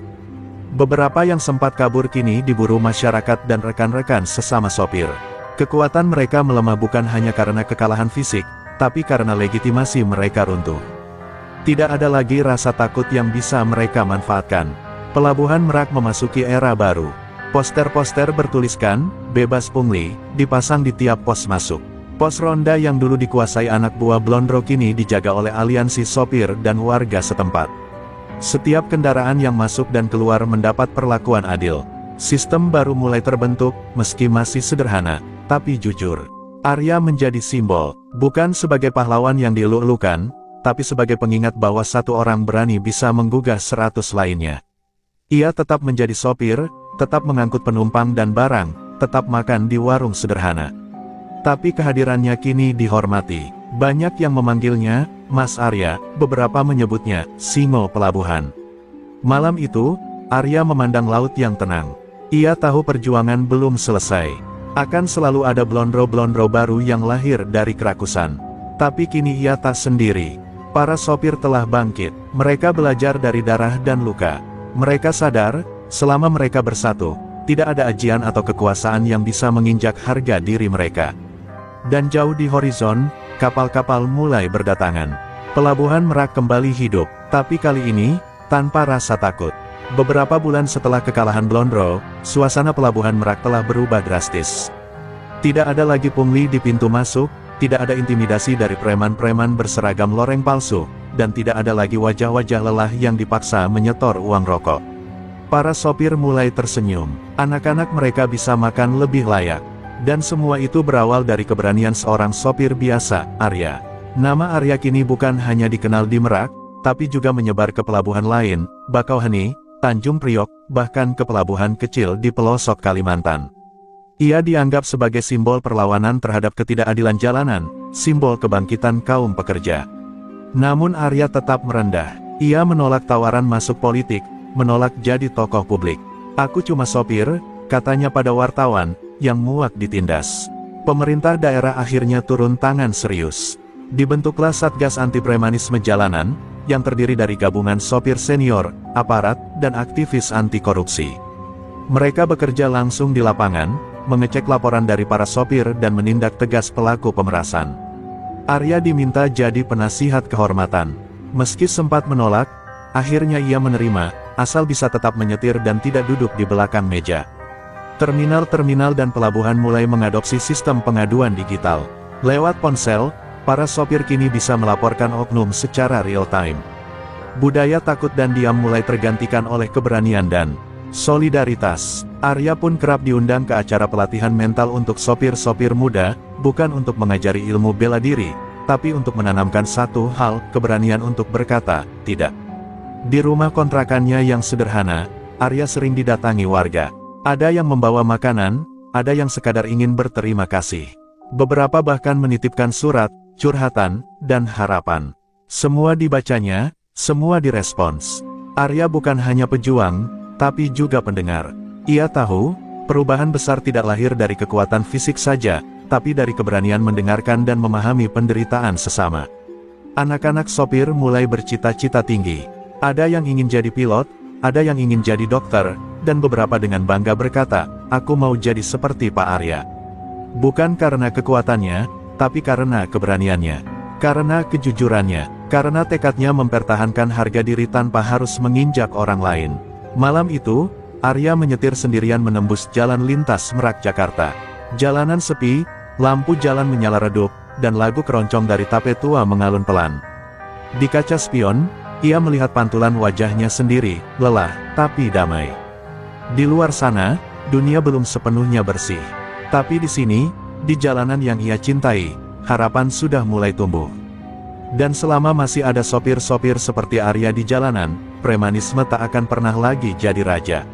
Beberapa yang sempat kabur kini diburu masyarakat dan rekan-rekan sesama sopir. Kekuatan mereka melemah bukan hanya karena kekalahan fisik, tapi karena legitimasi mereka runtuh. Tidak ada lagi rasa takut yang bisa mereka manfaatkan. Pelabuhan Merak memasuki era baru. Poster-poster bertuliskan, "Bebas pungli," dipasang di tiap pos masuk. Pos ronda yang dulu dikuasai anak buah Blondro kini dijaga oleh aliansi sopir dan warga setempat. Setiap kendaraan yang masuk dan keluar mendapat perlakuan adil. Sistem baru mulai terbentuk, meski masih sederhana, tapi jujur. Arya menjadi simbol, bukan sebagai pahlawan yang dieluk-elukan, tapi sebagai pengingat bahwa satu orang berani bisa menggugah 100 lainnya. Ia tetap menjadi sopir, tetap mengangkut penumpang dan barang, tetap makan di warung sederhana. Tapi kehadirannya kini dihormati. Banyak yang memanggilnya Mas Arya, beberapa menyebutnya Singo Pelabuhan. Malam itu, Arya memandang laut yang tenang. Ia tahu perjuangan belum selesai. Akan selalu ada Blondro-Blondro baru yang lahir dari kerakusan. Tapi kini ia tak sendiri. Para sopir telah bangkit. Mereka belajar dari darah dan luka. Mereka sadar, selama mereka bersatu, tidak ada ajian atau kekuasaan yang bisa menginjak harga diri mereka. Dan jauh di horizon, kapal-kapal mulai berdatangan. Pelabuhan Merak kembali hidup, tapi kali ini, tanpa rasa takut. Beberapa bulan setelah kekalahan Blondro, suasana pelabuhan Merak telah berubah drastis. Tidak ada lagi pungli di pintu masuk, tidak ada intimidasi dari preman-preman berseragam loreng palsu, dan tidak ada lagi wajah-wajah lelah yang dipaksa menyetor uang rokok. Para sopir mulai tersenyum. Anak-anak mereka bisa makan lebih layak. Dan semua itu berawal dari keberanian seorang sopir biasa, Arya. Nama Arya kini bukan hanya dikenal di Merak, tapi juga menyebar ke pelabuhan lain, Bakauheni, Tanjung Priok, bahkan ke pelabuhan kecil di pelosok Kalimantan. Ia dianggap sebagai simbol perlawanan terhadap ketidakadilan jalanan, simbol kebangkitan kaum pekerja. Namun Arya tetap merendah. Ia menolak tawaran masuk politik, menolak jadi tokoh publik. "Aku cuma sopir," katanya pada wartawan, yang muak ditindas. Pemerintah daerah akhirnya turun tangan serius. Dibentuklah Satgas Anti Premanisme Jalanan, yang terdiri dari gabungan sopir senior, aparat, dan aktivis anti korupsi. Mereka bekerja langsung di lapangan, mengecek laporan dari para sopir dan menindak tegas pelaku pemerasan. Arya diminta jadi penasihat kehormatan. Meski sempat menolak, akhirnya ia menerima, asal bisa tetap menyetir dan tidak duduk di belakang meja. Terminal-terminal dan pelabuhan mulai mengadopsi sistem pengaduan digital. Lewat ponsel, para sopir kini bisa melaporkan oknum secara real-time. Budaya takut dan diam mulai tergantikan oleh keberanian dan solidaritas. Arya pun kerap diundang ke acara pelatihan mental untuk sopir-sopir muda, bukan untuk mengajari ilmu bela diri, tapi untuk menanamkan satu hal, keberanian untuk berkata, tidak. Di rumah kontrakannya yang sederhana, Arya sering didatangi warga. Ada yang membawa makanan, ada yang sekadar ingin berterima kasih. Beberapa bahkan menitipkan surat, curhatan, dan harapan. Semua dibacanya, semua direspons. Arya bukan hanya pejuang, tapi juga pendengar. Ia tahu, perubahan besar tidak lahir dari kekuatan fisik saja, tapi dari keberanian mendengarkan dan memahami penderitaan sesama. Anak-anak sopir mulai bercita-cita tinggi. Ada yang ingin jadi pilot, ada yang ingin jadi dokter, dan beberapa dengan bangga berkata, aku mau jadi seperti Pak Arya. Bukan karena kekuatannya, tapi karena keberaniannya. Karena kejujurannya, karena tekadnya mempertahankan harga diri tanpa harus menginjak orang lain. Malam itu, Arya menyetir sendirian menembus jalan lintas Merak Jakarta. Jalanan sepi, lampu jalan menyala redup, dan lagu keroncong dari tape tua mengalun pelan. Di kaca spion, ia melihat pantulan wajahnya sendiri, lelah, tapi damai. Di luar sana, dunia belum sepenuhnya bersih. Tapi di sini, di jalanan yang ia cintai, harapan sudah mulai tumbuh. Dan selama masih ada sopir-sopir seperti Arya di jalanan, premanisme tak akan pernah lagi jadi raja.